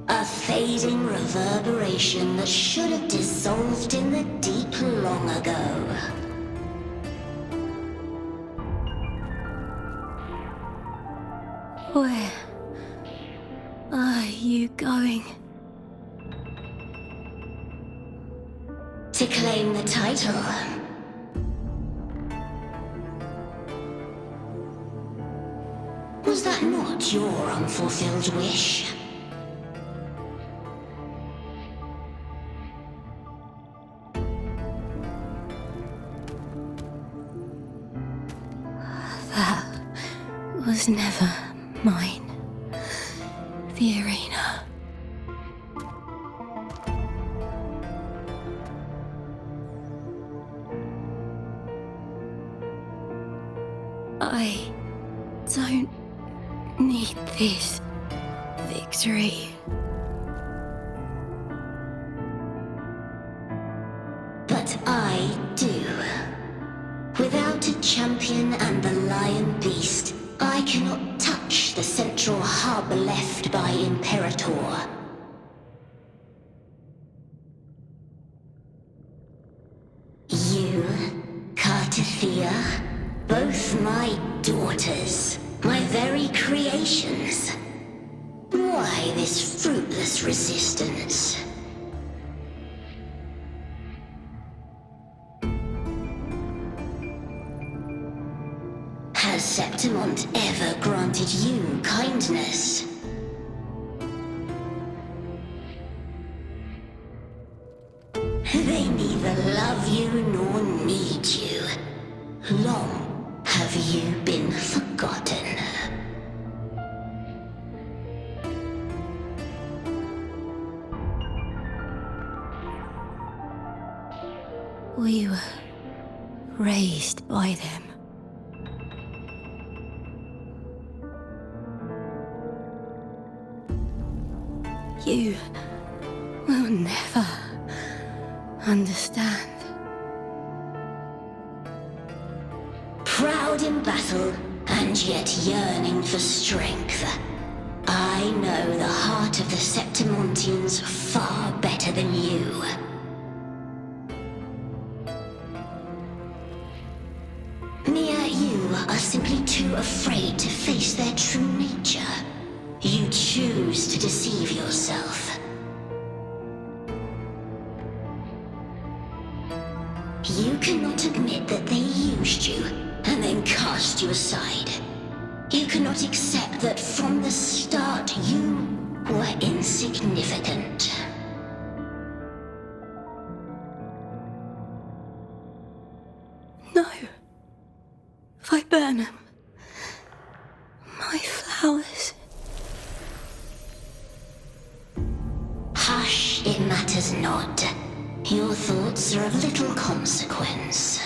[SPEAKER 8] A fading reverberation that should have dissolved in the deep long ago.
[SPEAKER 5] Where are you going?
[SPEAKER 8] To claim the title. Was that not your unfulfilled wish?
[SPEAKER 5] Was never mine. The arena. I don't need this victory.
[SPEAKER 8] But I do. Without a champion and the lion beast, I cannot touch the central hub left by Imperator. You, Cartwheel, both my daughters, my very creations. Why this fruitless resistance? Has Septimont ever granted you kindness? They neither love you nor need you. Long have you been forgotten.
[SPEAKER 5] We were raised by them. You will never understand.
[SPEAKER 8] Proud in battle, and yet yearning for strength. I know the heart of the Septimontians far better than you. Mia, you are simply too afraid to face their true nature. You choose to deceive yourself. You cannot admit that they used you and then cast you aside. You cannot accept that from the start you were insignificant.
[SPEAKER 5] No. Viburnum. My flowers.
[SPEAKER 8] Hush, it matters not. Your thoughts are of little consequence.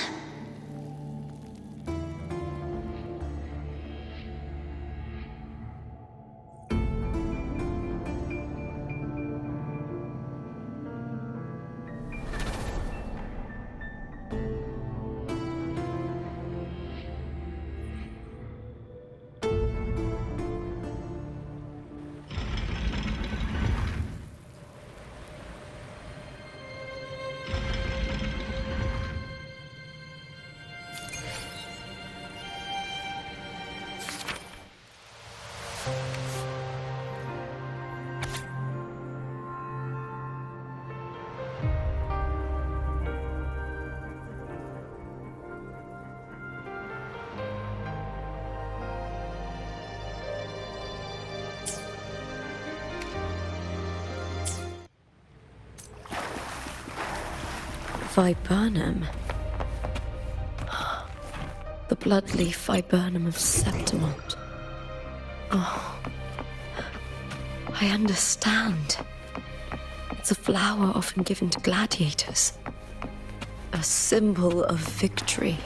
[SPEAKER 1] Viburnum. The bloodleaf viburnum of Septimont. Oh, I understand. It's a flower often given to gladiators. A symbol of victory.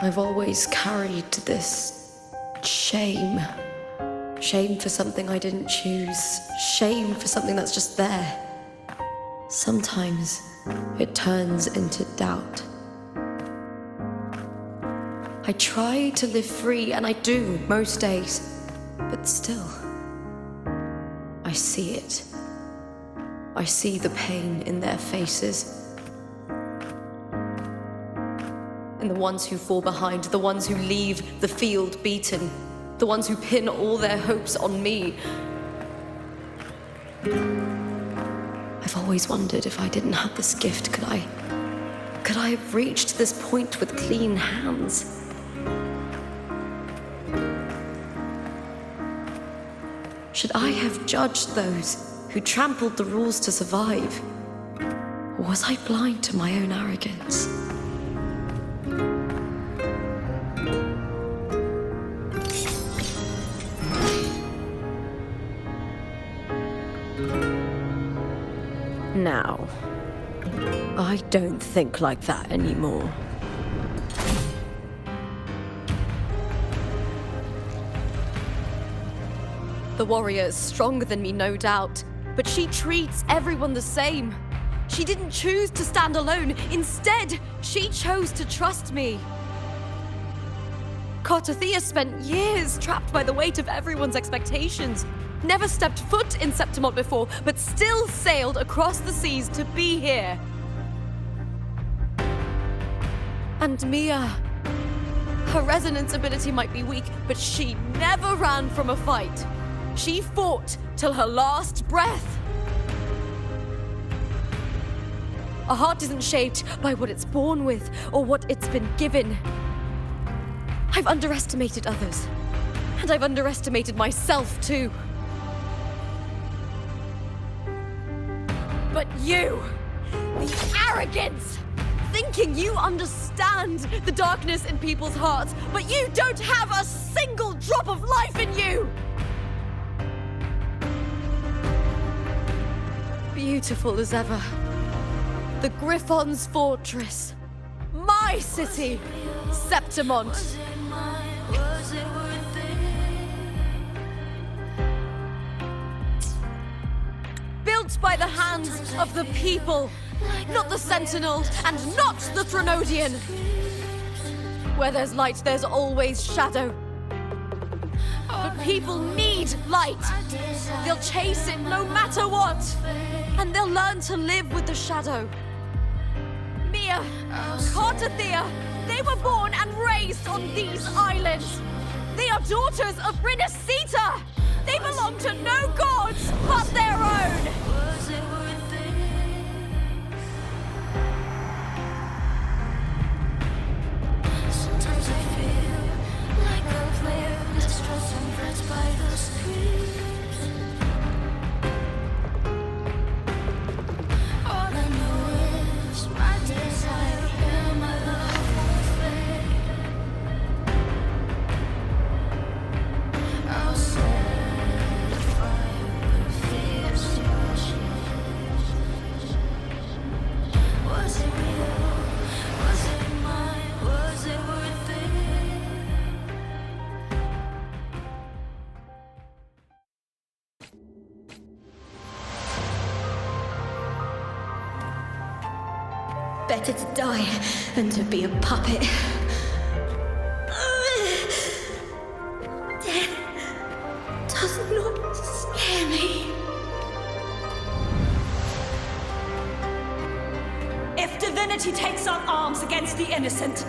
[SPEAKER 1] I've always carried this shame. Shame for something I didn't choose. Shame for something that's just there. Sometimes it turns into doubt. I try to live free, and I do most days. But still, I see it. I see the pain in their faces. In the ones who fall behind, the ones who leave the field beaten, the ones who pin all their hopes on me. I've always wondered if I didn't have this gift, could I have reached this point with clean hands? Should I have judged those who trampled the rules to survive? Or was I blind to my own arrogance? Now, I don't think like that anymore. The warrior is stronger than me, no doubt, but she treats everyone the same. She didn't choose to stand alone. Instead, she chose to trust me. Cartwheel spent years trapped by the weight of everyone's expectations. Never stepped foot in Septimont before, but still sailed across the seas to be here. And Mia, her resonance ability might be weak, but she never ran from a fight. She fought till her last breath. A heart isn't shaped by what it's born with or what it's been given. I've underestimated others, and I've underestimated myself too. But you, the arrogance, thinking you understand the darkness in people's hearts, but you don't have a single drop of life in you! Beautiful as ever. The Griffon's fortress. My city, Septimont. Built by the hands of the people, not the Sentinel and not the Threnodian. Where there's light, there's always shadow. But people need light. They'll chase it no matter what. And they'll learn to live with the shadow. Mia, Cartwheel, they were born and raised on these islands. They are daughters of Brinacita. They belong to no gods but their own.
[SPEAKER 8] Sometimes I feel like a player that's trusting friends by the screens. All I know is my desire and my love won't fade. I'll set fire when fears touch. Was it real? Was it mine? Was it worth it?
[SPEAKER 3] Better to die than to be a puppet. Death does not scare me.
[SPEAKER 9] If divinity takes up arms against the innocent,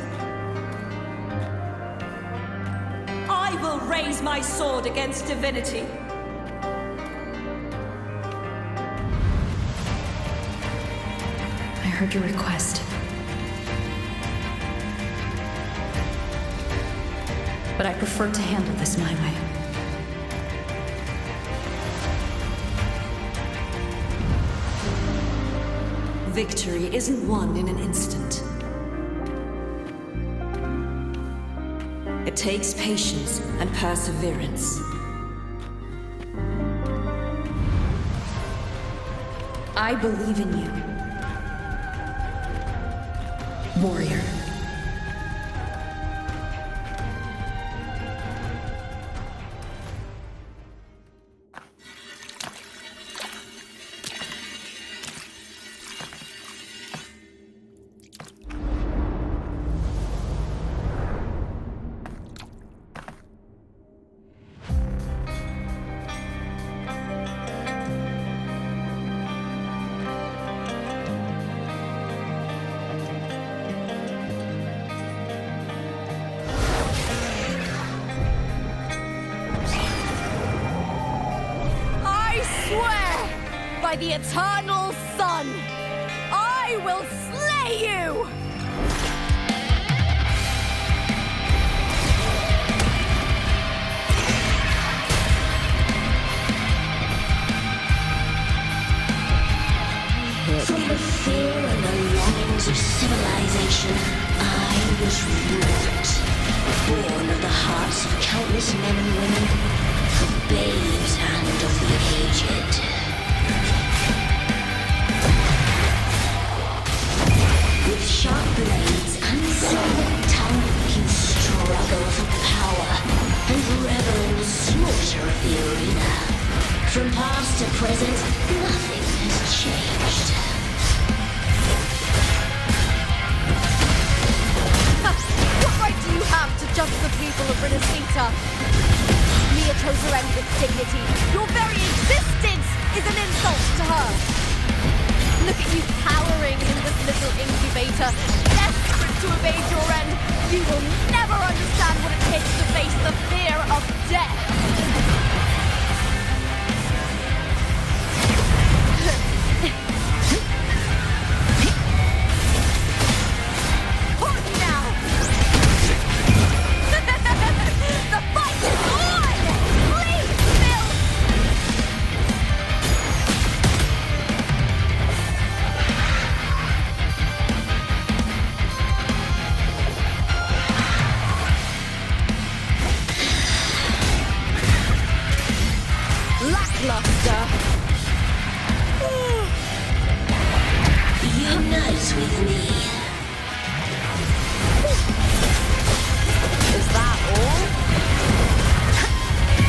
[SPEAKER 9] I will raise my sword against divinity.
[SPEAKER 2] I heard your request. But I prefer to handle this my way.
[SPEAKER 7] Victory isn't won in an instant. It takes patience and perseverance. I believe in you, warrior.
[SPEAKER 1] by the eternal sun! I will slay you!
[SPEAKER 8] From the fear and the longings of civilization, I was wrought. Born of the hearts of countless men and women, of babes and of the aged. With sharp blades and silent tongue, you struggle for power and revel in the slaughter of the arena. From past to present, nothing has changed.
[SPEAKER 1] What right do you have to judge the people of Renacita? Mia chose her end with dignity. Your very existence is an insult to her. Look at you cowering in this little incubator, desperate to evade your end. You will never understand what it takes to face the fear of death.
[SPEAKER 8] Unite with me.
[SPEAKER 1] Is that all?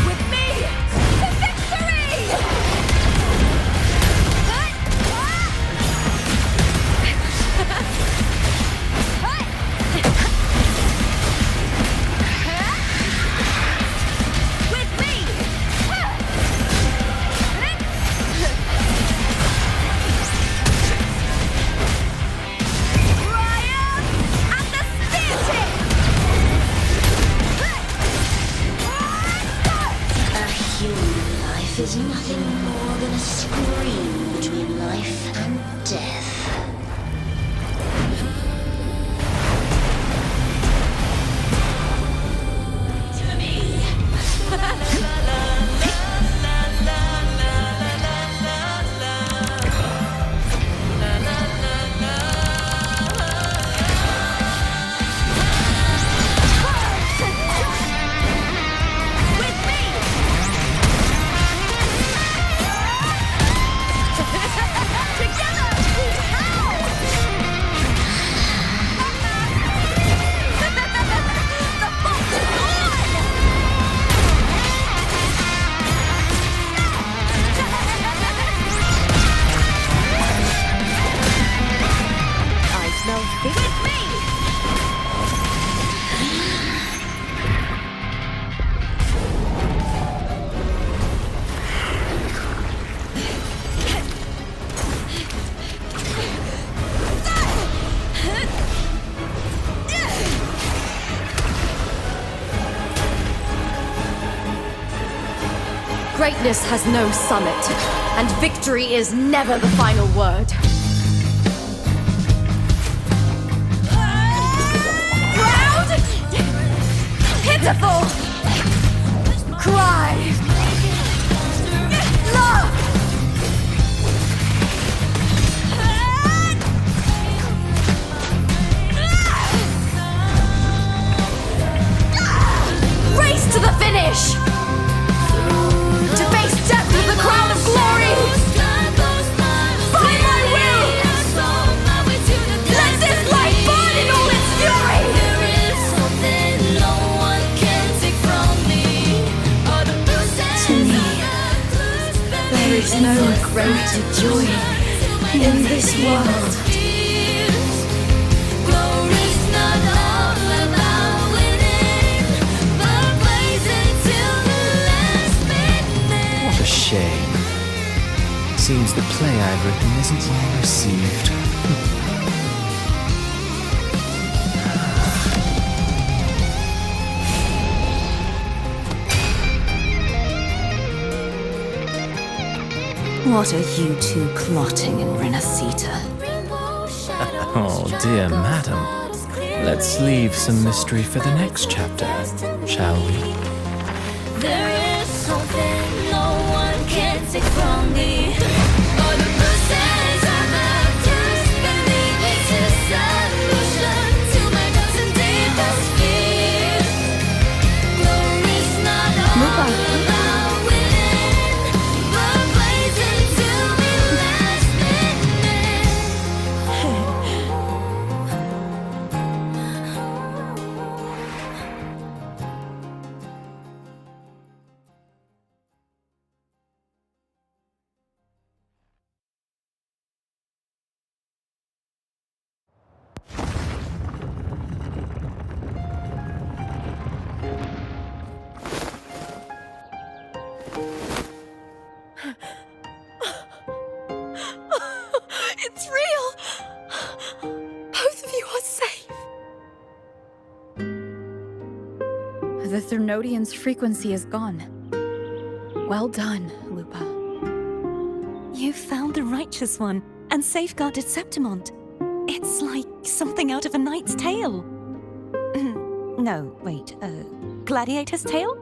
[SPEAKER 1] With me to victory! With me!
[SPEAKER 8] Is nothing more than a scream between life and death. To me.
[SPEAKER 1] Greatness has no summit, and victory is never the final word. Proud! Pitiful! Cry! Love! Race to the finish! To face death with the crown of glory! By my will! Let this light burn in all its fury! To me, there is no greater joy in this world.
[SPEAKER 6] What a shame. Seems the play I've written isn't well received.
[SPEAKER 7] What are you two plotting in Renacita?
[SPEAKER 6] Oh, dear madam. Let's leave some mystery for the next chapter, shall we?
[SPEAKER 8] There is something no one can take from me. All the bruises of the past beneath it's a solution to my doubts and deepest fears. Glory's not all about winning, but blazing to be last minute.
[SPEAKER 1] It's real! Both of you are safe.
[SPEAKER 2] The Threnodian's frequency is gone. Well done, Lupa.
[SPEAKER 7] You found the righteous one and safeguarded Septimont. It's like something out of a knight's tale. No, wait, gladiator's tale?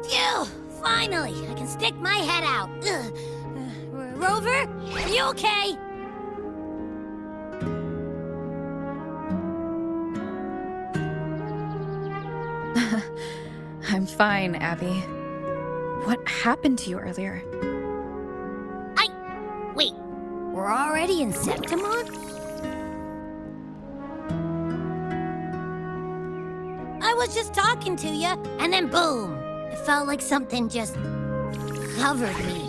[SPEAKER 8] Phew! Finally, I can stick my head out. Rover, are you okay?
[SPEAKER 2] I'm fine, Abby. What happened to you earlier?
[SPEAKER 8] Wait, we're already in Septimont? I was just talking to you, and then boom! It felt like something just covered me.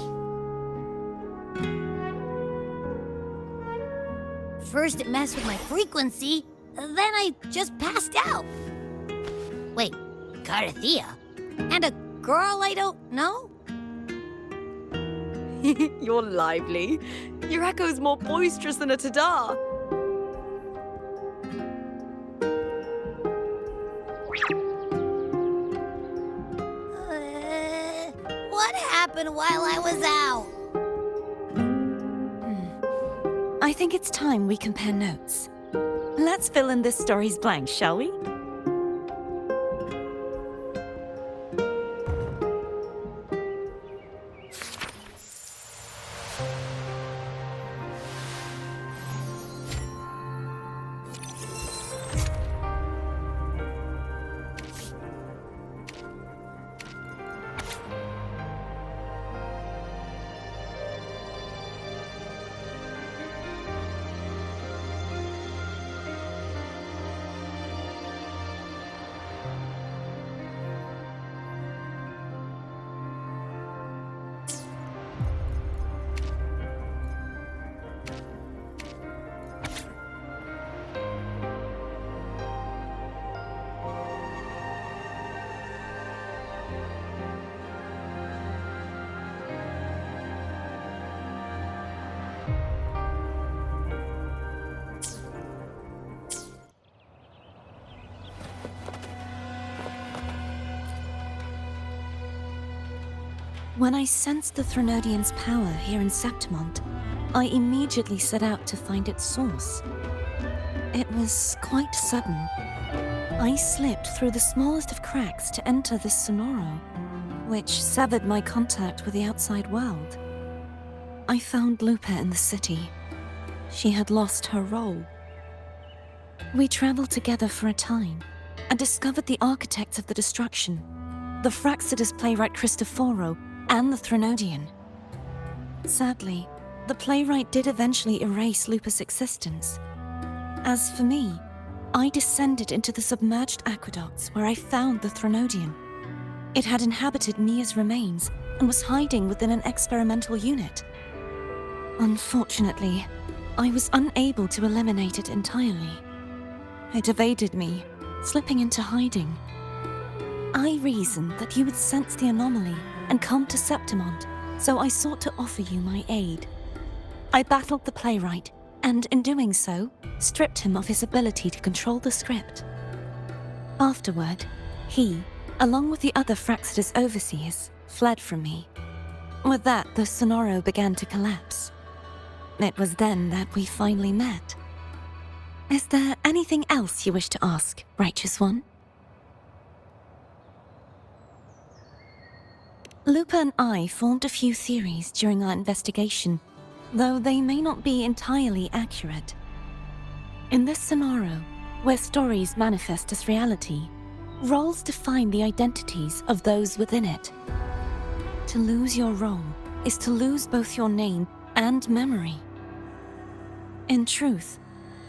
[SPEAKER 8] First it messed with my frequency, then I just passed out. Wait, Cartwheel? And a girl I don't know?
[SPEAKER 1] You're lively. Your echo's more boisterous than a tada.
[SPEAKER 8] What happened while I was out?
[SPEAKER 7] I think it's time we compare notes. Let's fill in this story's blanks, shall we? When I sensed the Threnodian's power here in Septimont, I immediately set out to find its source. It was quite sudden. I slipped through the smallest of cracks to enter this sonoro, which severed my contact with the outside world. I found Lupa in the city. She had lost her role. We traveled together for a time and discovered the architects of the destruction, the Fraxidus playwright Cristoforo and the Threnodian. Sadly, the playwright did eventually erase Lupa's existence. As for me, I descended into the submerged aqueducts where I found the Threnodian. It had inhabited Nia's remains and was hiding within an experimental unit. Unfortunately, I was unable to eliminate it entirely. It evaded me, slipping into hiding. I reasoned that you would sense the anomaly and come to Septimont, so I sought to offer you my aid. I battled the playwright
[SPEAKER 10] and in doing so, stripped him of his ability to control the script. Afterward, he, along with the other Fraxidus overseers, fled from me. With that, the Sonoro began to collapse. It was then that we finally met. Is there anything else you wish to ask, Righteous One? Lupa and I formed a few theories during our investigation, though they may not be entirely accurate. In this Sonoro, where stories manifest as reality, roles define the identities of those within it. To lose your role is to lose both your name and memory. In truth,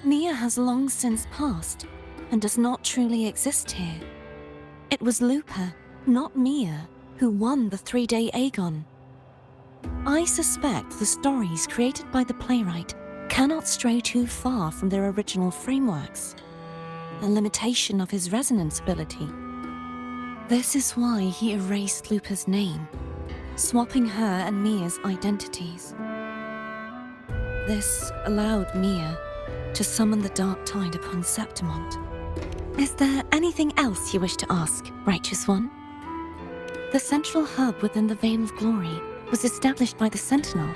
[SPEAKER 10] Mia has long since passed and does not truly exist here. It was Lupa, not Mia, who won the 3-day Aegon. I suspect the stories created by the playwright cannot stray too far from their original frameworks, a limitation of his resonance ability. This is why he erased Lupa's name, swapping her and Mia's identities. This allowed Mia to summon the dark tide upon Septimont. Is there anything else you wish to ask, Righteous One? The central hub within the Vale of Glory was established by the Sentinel,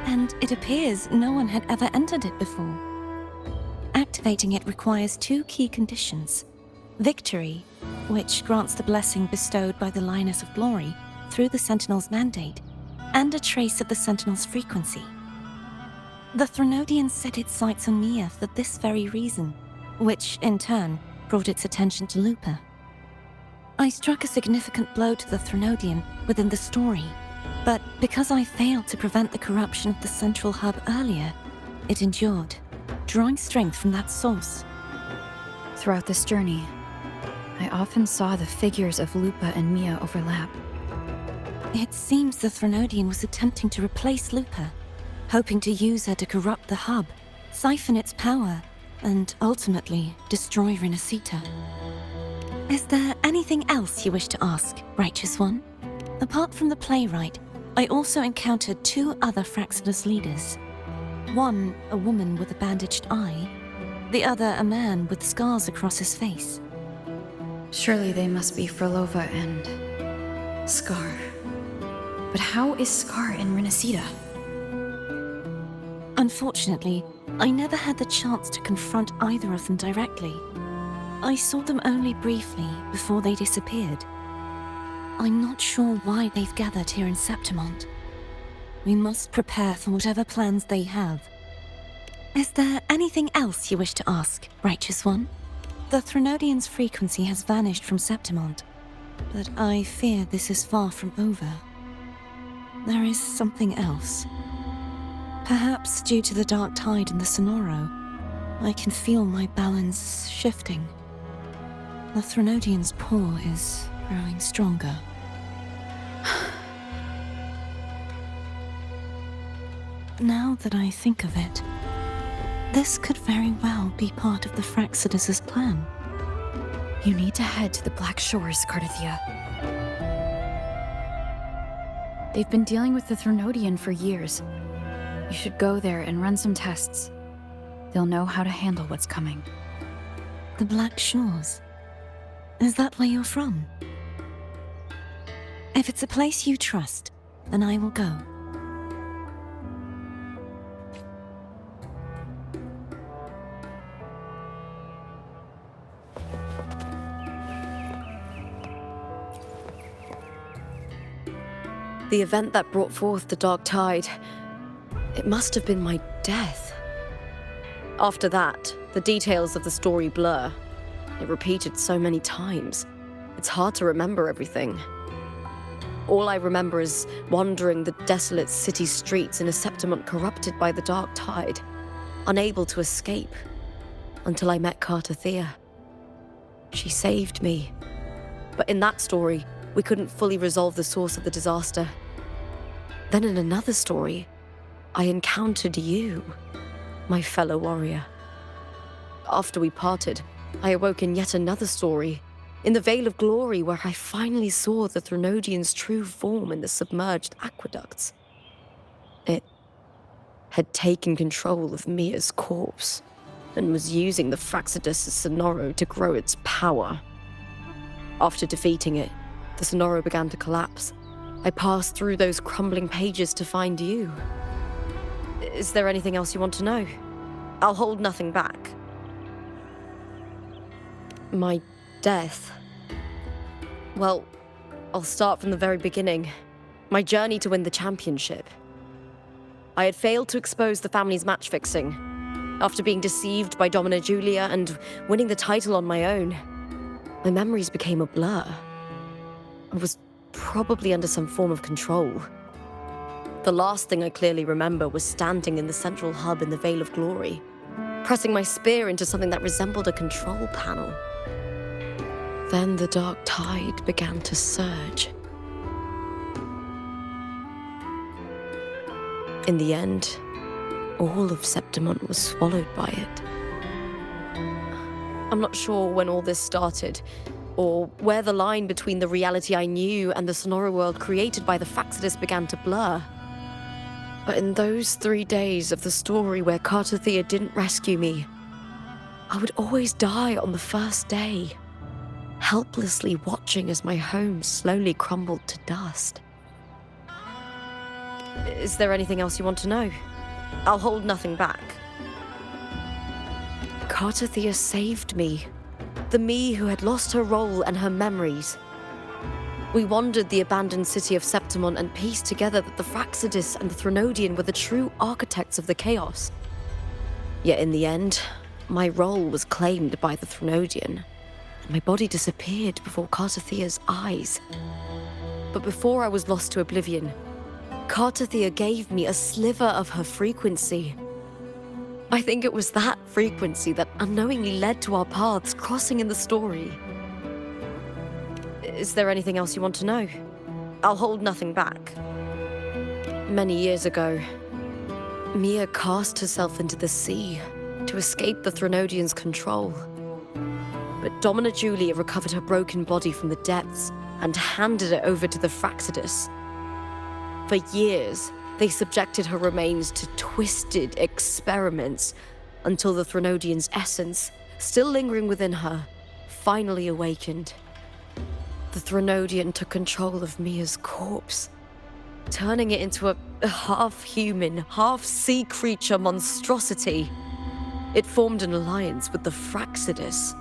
[SPEAKER 10] and it appears no one had ever entered it before. Activating it requires 2 key conditions: victory, which grants the blessing bestowed by the Lioness of Glory through the Sentinel's mandate, and a trace of the Sentinel's frequency. The Threnodian set its sights on Mia for this very reason, which, in turn, brought its attention to Lupa. I struck a significant blow to the Threnodian within the story, but because I failed to prevent the corruption of the central hub earlier, it endured, drawing strength from that source.
[SPEAKER 2] Throughout this journey, I often saw the figures of Lupa and Mia overlap.
[SPEAKER 10] It seems the Threnodian was attempting to replace Lupa, hoping to use her to corrupt the hub, siphon its power, and ultimately destroy Renacita. Is there anything else you wish to ask, Righteous One? Apart from the playwright, I also encountered 2 other Fraxidus leaders. One, a woman with a bandaged eye, the other a man with scars across his face.
[SPEAKER 2] Surely they must be Frolova and Scar. But how is Scar in Renacita?
[SPEAKER 10] Unfortunately, I never had the chance to confront either of them directly. I saw them only briefly before they disappeared. I'm not sure why they've gathered here in Septimont. We must prepare for whatever plans they have. Is there anything else you wish to ask, Righteous One? The Threnodian's frequency has vanished from Septimont, but I fear this is far from over. There is something else. Perhaps due to the dark tide in the Sonoro, I can feel my balance shifting. The Threnodian's pull is growing stronger. Now that I think of it, this could very well be part of the Fraxidus' plan.
[SPEAKER 2] You need to head to the Black Shores, Cartwheel. They've been dealing with the Threnodian for years. You should go there and run some tests. They'll know how to handle what's coming.
[SPEAKER 10] The Black Shores? Is that where you're from? If it's a place you trust, then I will go.
[SPEAKER 1] The event that brought forth the dark tide, it must have been my death. After that, the details of the story blur. It repeated so many times. It's hard to remember everything. All I remember is wandering the desolate city streets in a Septimont corrupted by the dark tide, unable to escape, until I met Cartwheel. She saved me. But in that story, we couldn't fully resolve the source of the disaster. Then in another story, I encountered you, my fellow warrior. After we parted, I awoke in yet another story, in the Vale of Glory, where I finally saw the Threnodian's true form in the submerged aqueducts. It had taken control of Mia's corpse and was using the Fraxidus' Sonoro to grow its power. After defeating it, the Sonoro began to collapse. I passed through those crumbling pages to find you. Is there anything else you want to know? I'll hold nothing back. My death. Well, I'll start from the very beginning. My journey to win the championship. I had failed to expose the family's match fixing. After being deceived by Domina Julia and winning the title on my own, my memories became a blur. I was probably under some form of control. The last thing I clearly remember was standing in the central hub in the Vale of Glory, pressing my spear into something that resembled a control panel. Then the dark tide began to surge. In the end, all of Septimont was swallowed by it. I'm not sure when all this started, or where the line between the reality I knew and the Sonoro world created by the Fraxidus began to blur. But in those 3 days of the story where Cartwheel didn't rescue me, I would always die on the first day, helplessly watching as my home slowly crumbled to dust. Is there anything else you want to know? I'll hold nothing back. Cartwheel saved me. The me who had lost her role and her memories. We wandered the abandoned city of Septimont and pieced together that the Fraxidus and the Threnodian were the true architects of the chaos. Yet in the end, my role was claimed by the Threnodian, and my body disappeared before Cartwheel's eyes. But before I was lost to oblivion, Cartwheel gave me a sliver of her frequency. I think it was that frequency that unknowingly led to our paths crossing in the story. Is there anything else you want to know? I'll hold nothing back. Many years ago, Mia cast herself into the sea to escape the Threnodian's control. But Domina Julia recovered her broken body from the depths and handed it over to the Fraxidus. For years, they subjected her remains to twisted experiments until the Threnodian's essence, still lingering within her, finally awakened. The Threnodian took control of Mia's corpse, turning it into a half-human, half-sea creature monstrosity. It formed an alliance with the Fraxidus.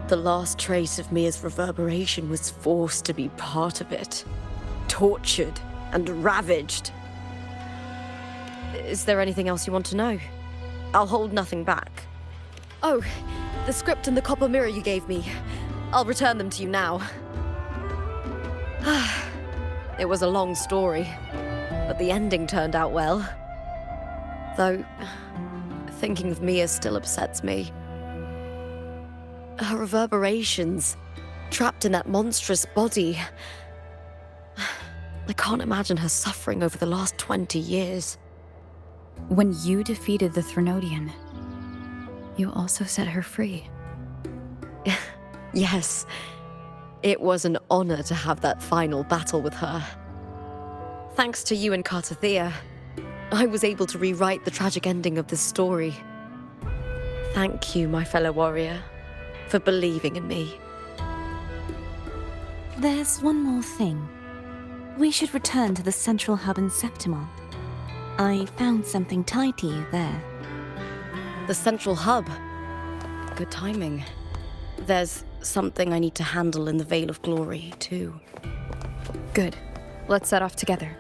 [SPEAKER 1] The last trace of Mia's reverberation was forced to be part of it, tortured and ravaged. Is there anything else you want to know? I'll hold nothing back. Oh, the script and the copper mirror you gave me. I'll return them to you now. It was a long story, but the ending turned out well. Though, thinking of Mia still upsets me. Her reverberations, trapped in that monstrous body. I can't imagine her suffering over the last 20 years.
[SPEAKER 2] When you defeated the Threnodian, you also set her free.
[SPEAKER 1] Yes, it was an honor to have that final battle with her. Thanks to you and Cartwheel, I was able to rewrite the tragic ending of this story. Thank you, my fellow warrior, for believing in me.
[SPEAKER 10] There's one more thing. We should return to the central hub in Septimont. I found something tied to you there.
[SPEAKER 1] The central hub. Good timing. There's something I need to handle in the Vale of Glory, too.
[SPEAKER 2] Good. Let's set off together.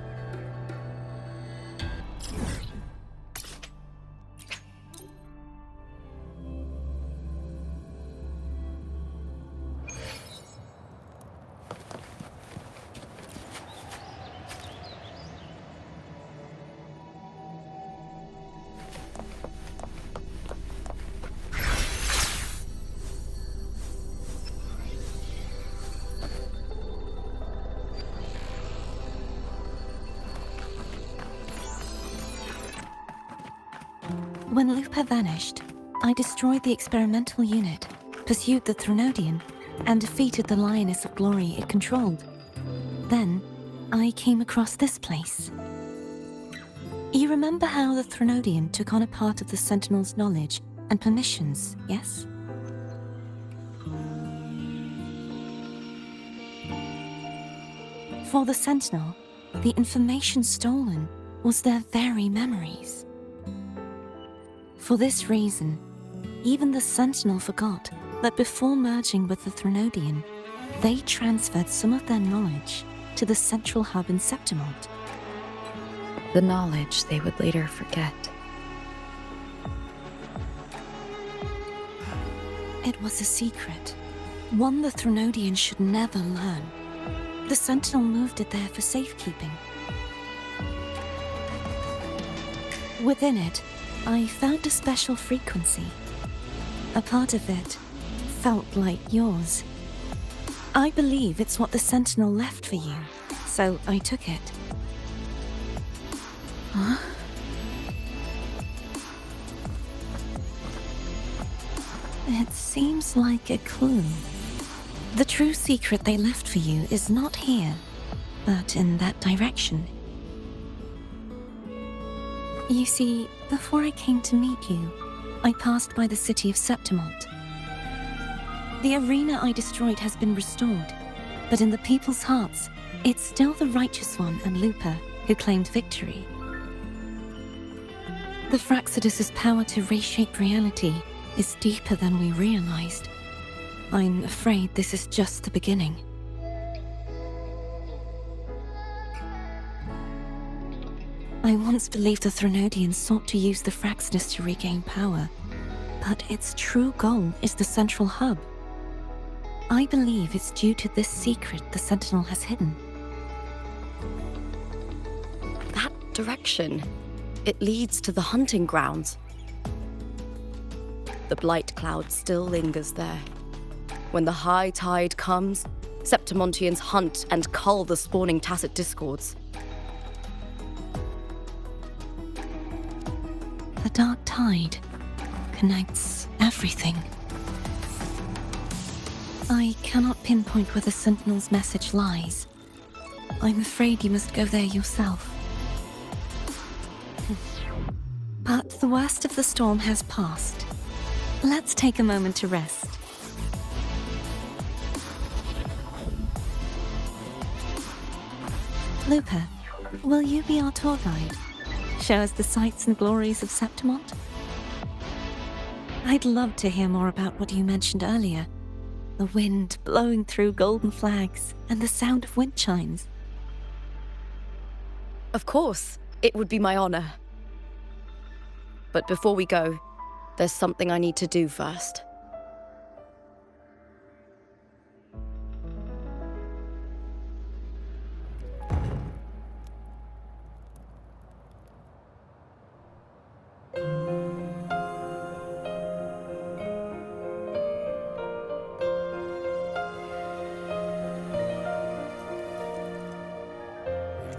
[SPEAKER 10] When Lupa vanished, I destroyed the experimental unit, pursued the Threnodian, and defeated the Lioness of Glory it controlled. Then, I came across this place. You remember how the Threnodian took on a part of the Sentinel's knowledge and permissions, yes? For the Sentinel, the information stolen was their very memories. For this reason, even the Sentinel forgot that before merging with the Threnodian, they transferred some of their knowledge to the central hub in Septimont.
[SPEAKER 1] The knowledge they would later forget.
[SPEAKER 10] It was a secret, one the Threnodian should never learn. The Sentinel moved it there for safekeeping. Within it, I found a special frequency. A part of it felt like yours. I believe it's what the Sentinel left for you, so I took it.
[SPEAKER 1] Huh?
[SPEAKER 10] It seems like a clue. The true secret they left for you is not here, but in that direction. You see, before I came to meet you, I passed by the city of Septimont. The arena I destroyed has been restored, but in the people's hearts, it's still the Righteous One and Lupa who claimed victory. The Fraxidus' power to reshape reality is deeper than we realized. I'm afraid this is just the beginning. I once believed the Threnodians sought to use the Fraxidus to regain power, but its true goal is the central hub. I believe it's due to this secret the Sentinel has hidden.
[SPEAKER 1] That direction, it leads to the hunting grounds. The blight cloud still lingers there. When the high tide comes, Septimontians hunt and cull the spawning tacit discords.
[SPEAKER 10] The dark tide connects everything. I cannot pinpoint where the Sentinel's message lies. I'm afraid you must go there yourself. But the worst of the storm has passed. Let's take a moment to rest. Lupa, will you be our tour guide? Show us the sights and glories of Septimont? I'd love to hear more about what you mentioned earlier. The wind blowing through golden flags and the sound of wind chimes.
[SPEAKER 1] Of course, it would be my honor. But before we go, there's something I need to do first.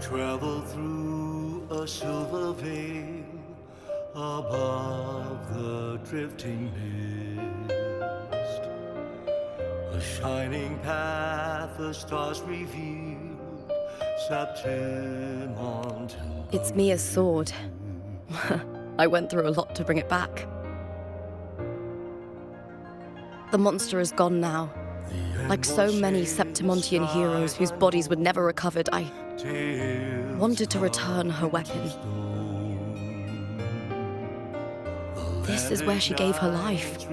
[SPEAKER 11] Travel through a silver veil above the drifting mist. A shining path, the stars revealed, Septimont.
[SPEAKER 1] It's Mia's sword. I went through a lot to bring it back. The monster is gone now. Like so many Septimontian heroes whose bodies were never recovered, I wanted to return her weapon. This is where she gave her life.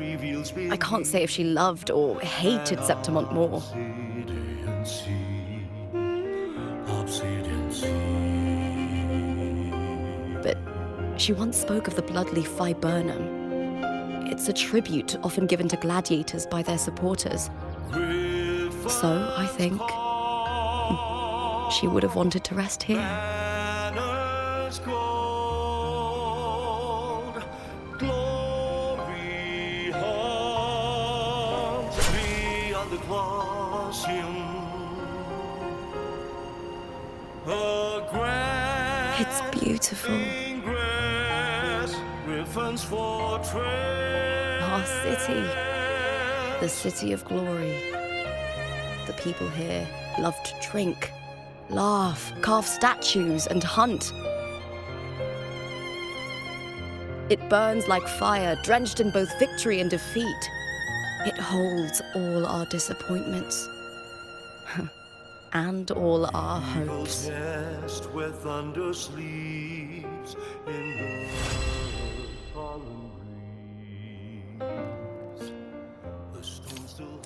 [SPEAKER 1] I can't say if she loved or hated Septimont more. But she once spoke of the bloodleaf viburnum. It's a tribute often given to gladiators by their supporters. So, I think she would have wanted to rest here. It's beautiful. Our city. The city of glory. The people here love to drink, laugh, carve statues, and hunt. It burns like fire, drenched in both victory and defeat. It holds all our disappointments and all our hopes.
[SPEAKER 11] Eagle's nest where thunder sleeps in the fallen breeze. The stone still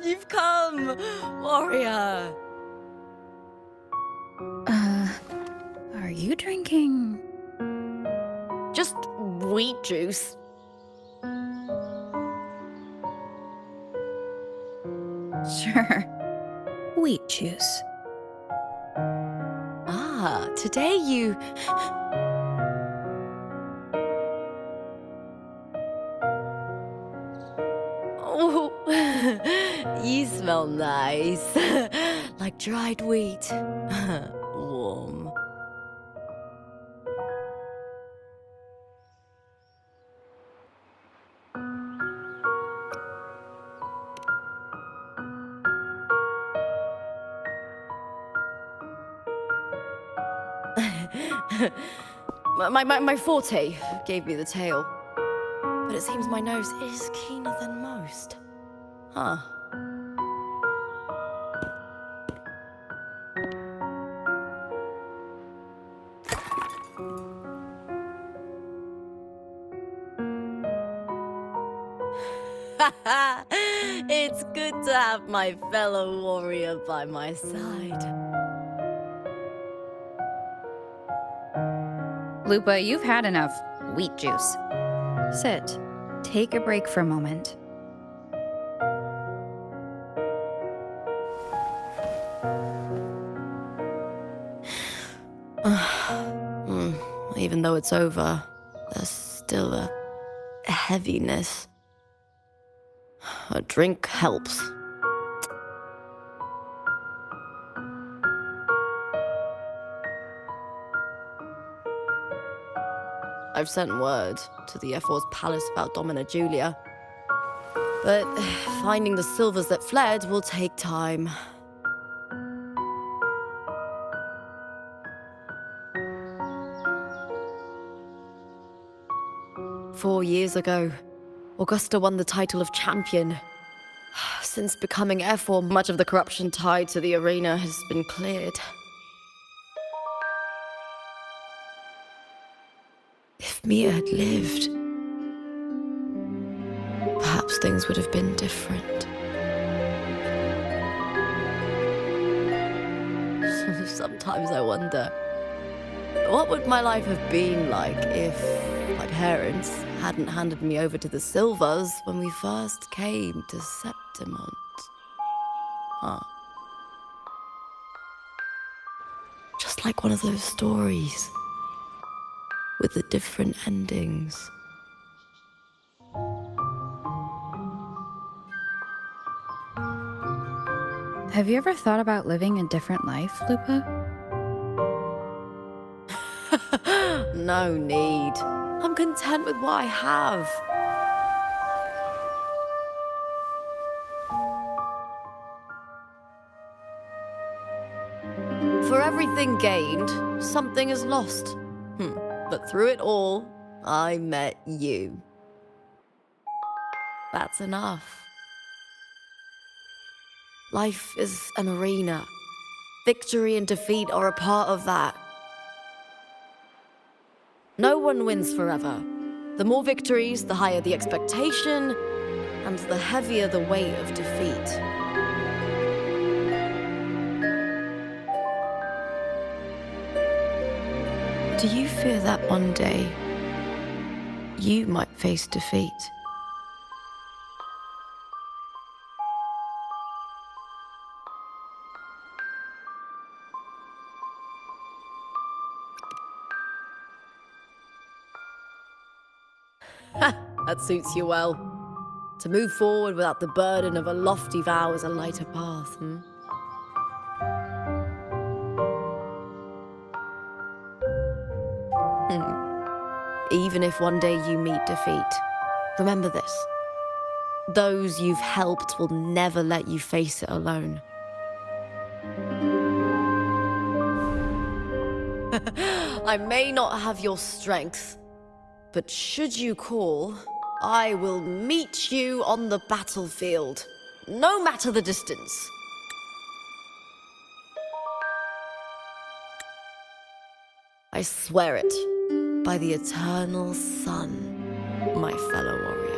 [SPEAKER 1] You've come, warrior.
[SPEAKER 2] Are you drinking?
[SPEAKER 1] Just wheat juice.
[SPEAKER 2] Sure. Wheat juice.
[SPEAKER 1] Ah, today you... Oh, you smell nice. Like dried wheat. Warm. My forte gave me the tail. But it seems my nose is keener than most. Huh. It's good to have my fellow warrior by my side.
[SPEAKER 2] Lupa, you've had enough wheat juice. Sit. Take a break for a moment.
[SPEAKER 1] Even though it's over, there's still a heaviness. A drink helps. I've sent word to the F4's palace about Domina Julia. But finding the silvers that fled will take time. Four years ago, Augusta won the title of champion. Since becoming F4, much of the corruption tied to the arena has been cleared. If Mia had lived, perhaps things would have been different. Sometimes I wonder, what would my life have been like if my parents hadn't handed me over to the Silvers when we first came to Septimont? Huh. It's like one of those stories with the different endings.
[SPEAKER 2] Have you ever thought about living a different life, Lupa?
[SPEAKER 1] No need. I'm content with what I have. For everything gained, something is lost. But through it all, I met you. That's enough. Life is an arena. Victory and defeat are a part of that. No one wins forever. The more victories, the higher the expectation, and the heavier the weight of defeat. Do you fear that one day you might face defeat? That suits you well. To move forward without the burden of a lofty vow is a lighter path, Even if one day you meet defeat, remember this. Those you've helped will never let you face it alone. I may not have your strength, but should you call, I will meet you on the battlefield, no matter the distance. I swear it, by the eternal sun, my fellow warrior.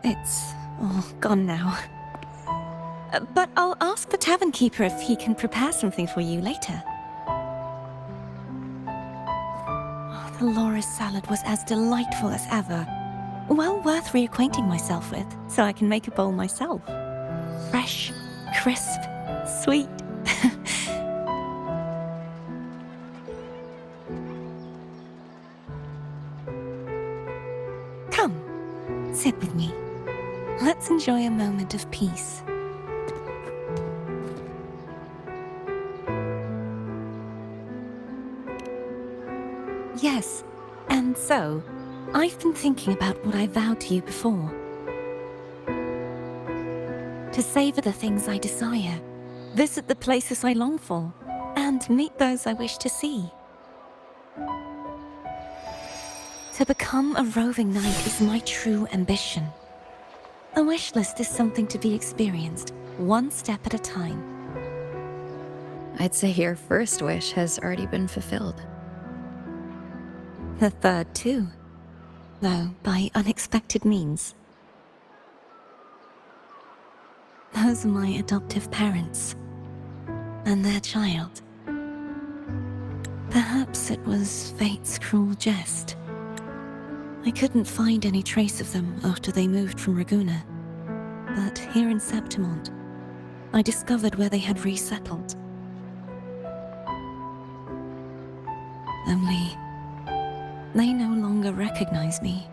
[SPEAKER 10] It's all gone now. But I'll ask the tavern keeper if he can prepare something for you later. Oh, the Loris salad was as delightful as ever. Well worth reacquainting myself with, so I can make a bowl myself. Fresh, crisp, sweet. Come, sit with me. Let's enjoy a moment of peace. Yes, and so, I've been thinking about what I vowed to you before. To savor the things I desire, visit the places I long for, and meet those I wish to see. To become a roving knight is my true ambition. A wish list is something to be experienced, one step at a time.
[SPEAKER 2] I'd say your first wish has already been fulfilled.
[SPEAKER 10] The third too, though by unexpected means. Those are my adoptive parents, and their child. Perhaps it was fate's cruel jest. I couldn't find any trace of them after they moved from Raguna, but here in Septimont, I discovered where they had resettled. they no longer recognize me.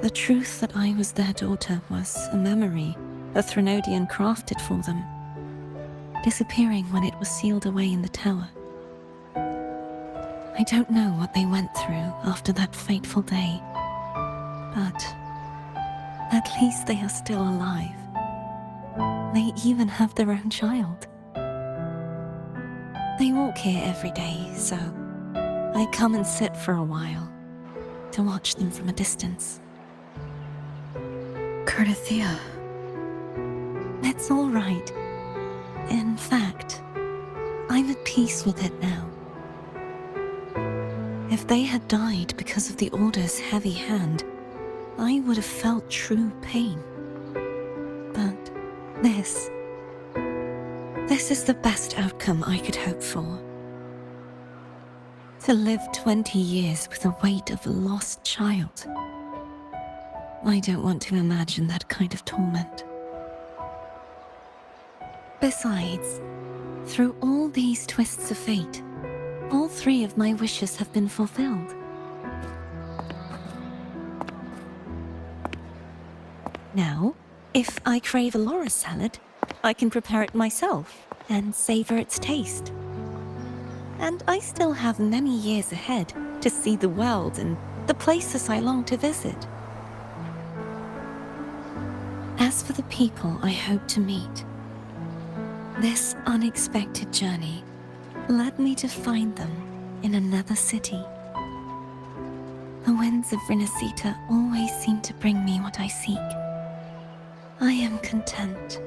[SPEAKER 10] The truth that I was their daughter was a memory a Threnodian crafted for them, disappearing when it was sealed away in the tower. I don't know what they went through after that fateful day, but at least they are still alive. They even have their own child. They walk here every day, so I come and sit for a while to watch them from a distance.
[SPEAKER 2] Cartwheel.
[SPEAKER 10] It's all right. In fact, I'm at peace with it now. If they had died because of the Order's heavy hand, I would have felt true pain. But this is the best outcome I could hope for. To live 20 years with the weight of a lost child. I don't want to imagine that kind of torment. Besides, through all these twists of fate, all 3 of my wishes have been fulfilled. Now, if I crave a Laura salad, I can prepare it myself and savor its taste. And I still have many years ahead to see the world and the places I long to visit. As for the people I hope to meet, this unexpected journey led me to find them in another city. The winds of Rinasita always seem to bring me what I seek. I am content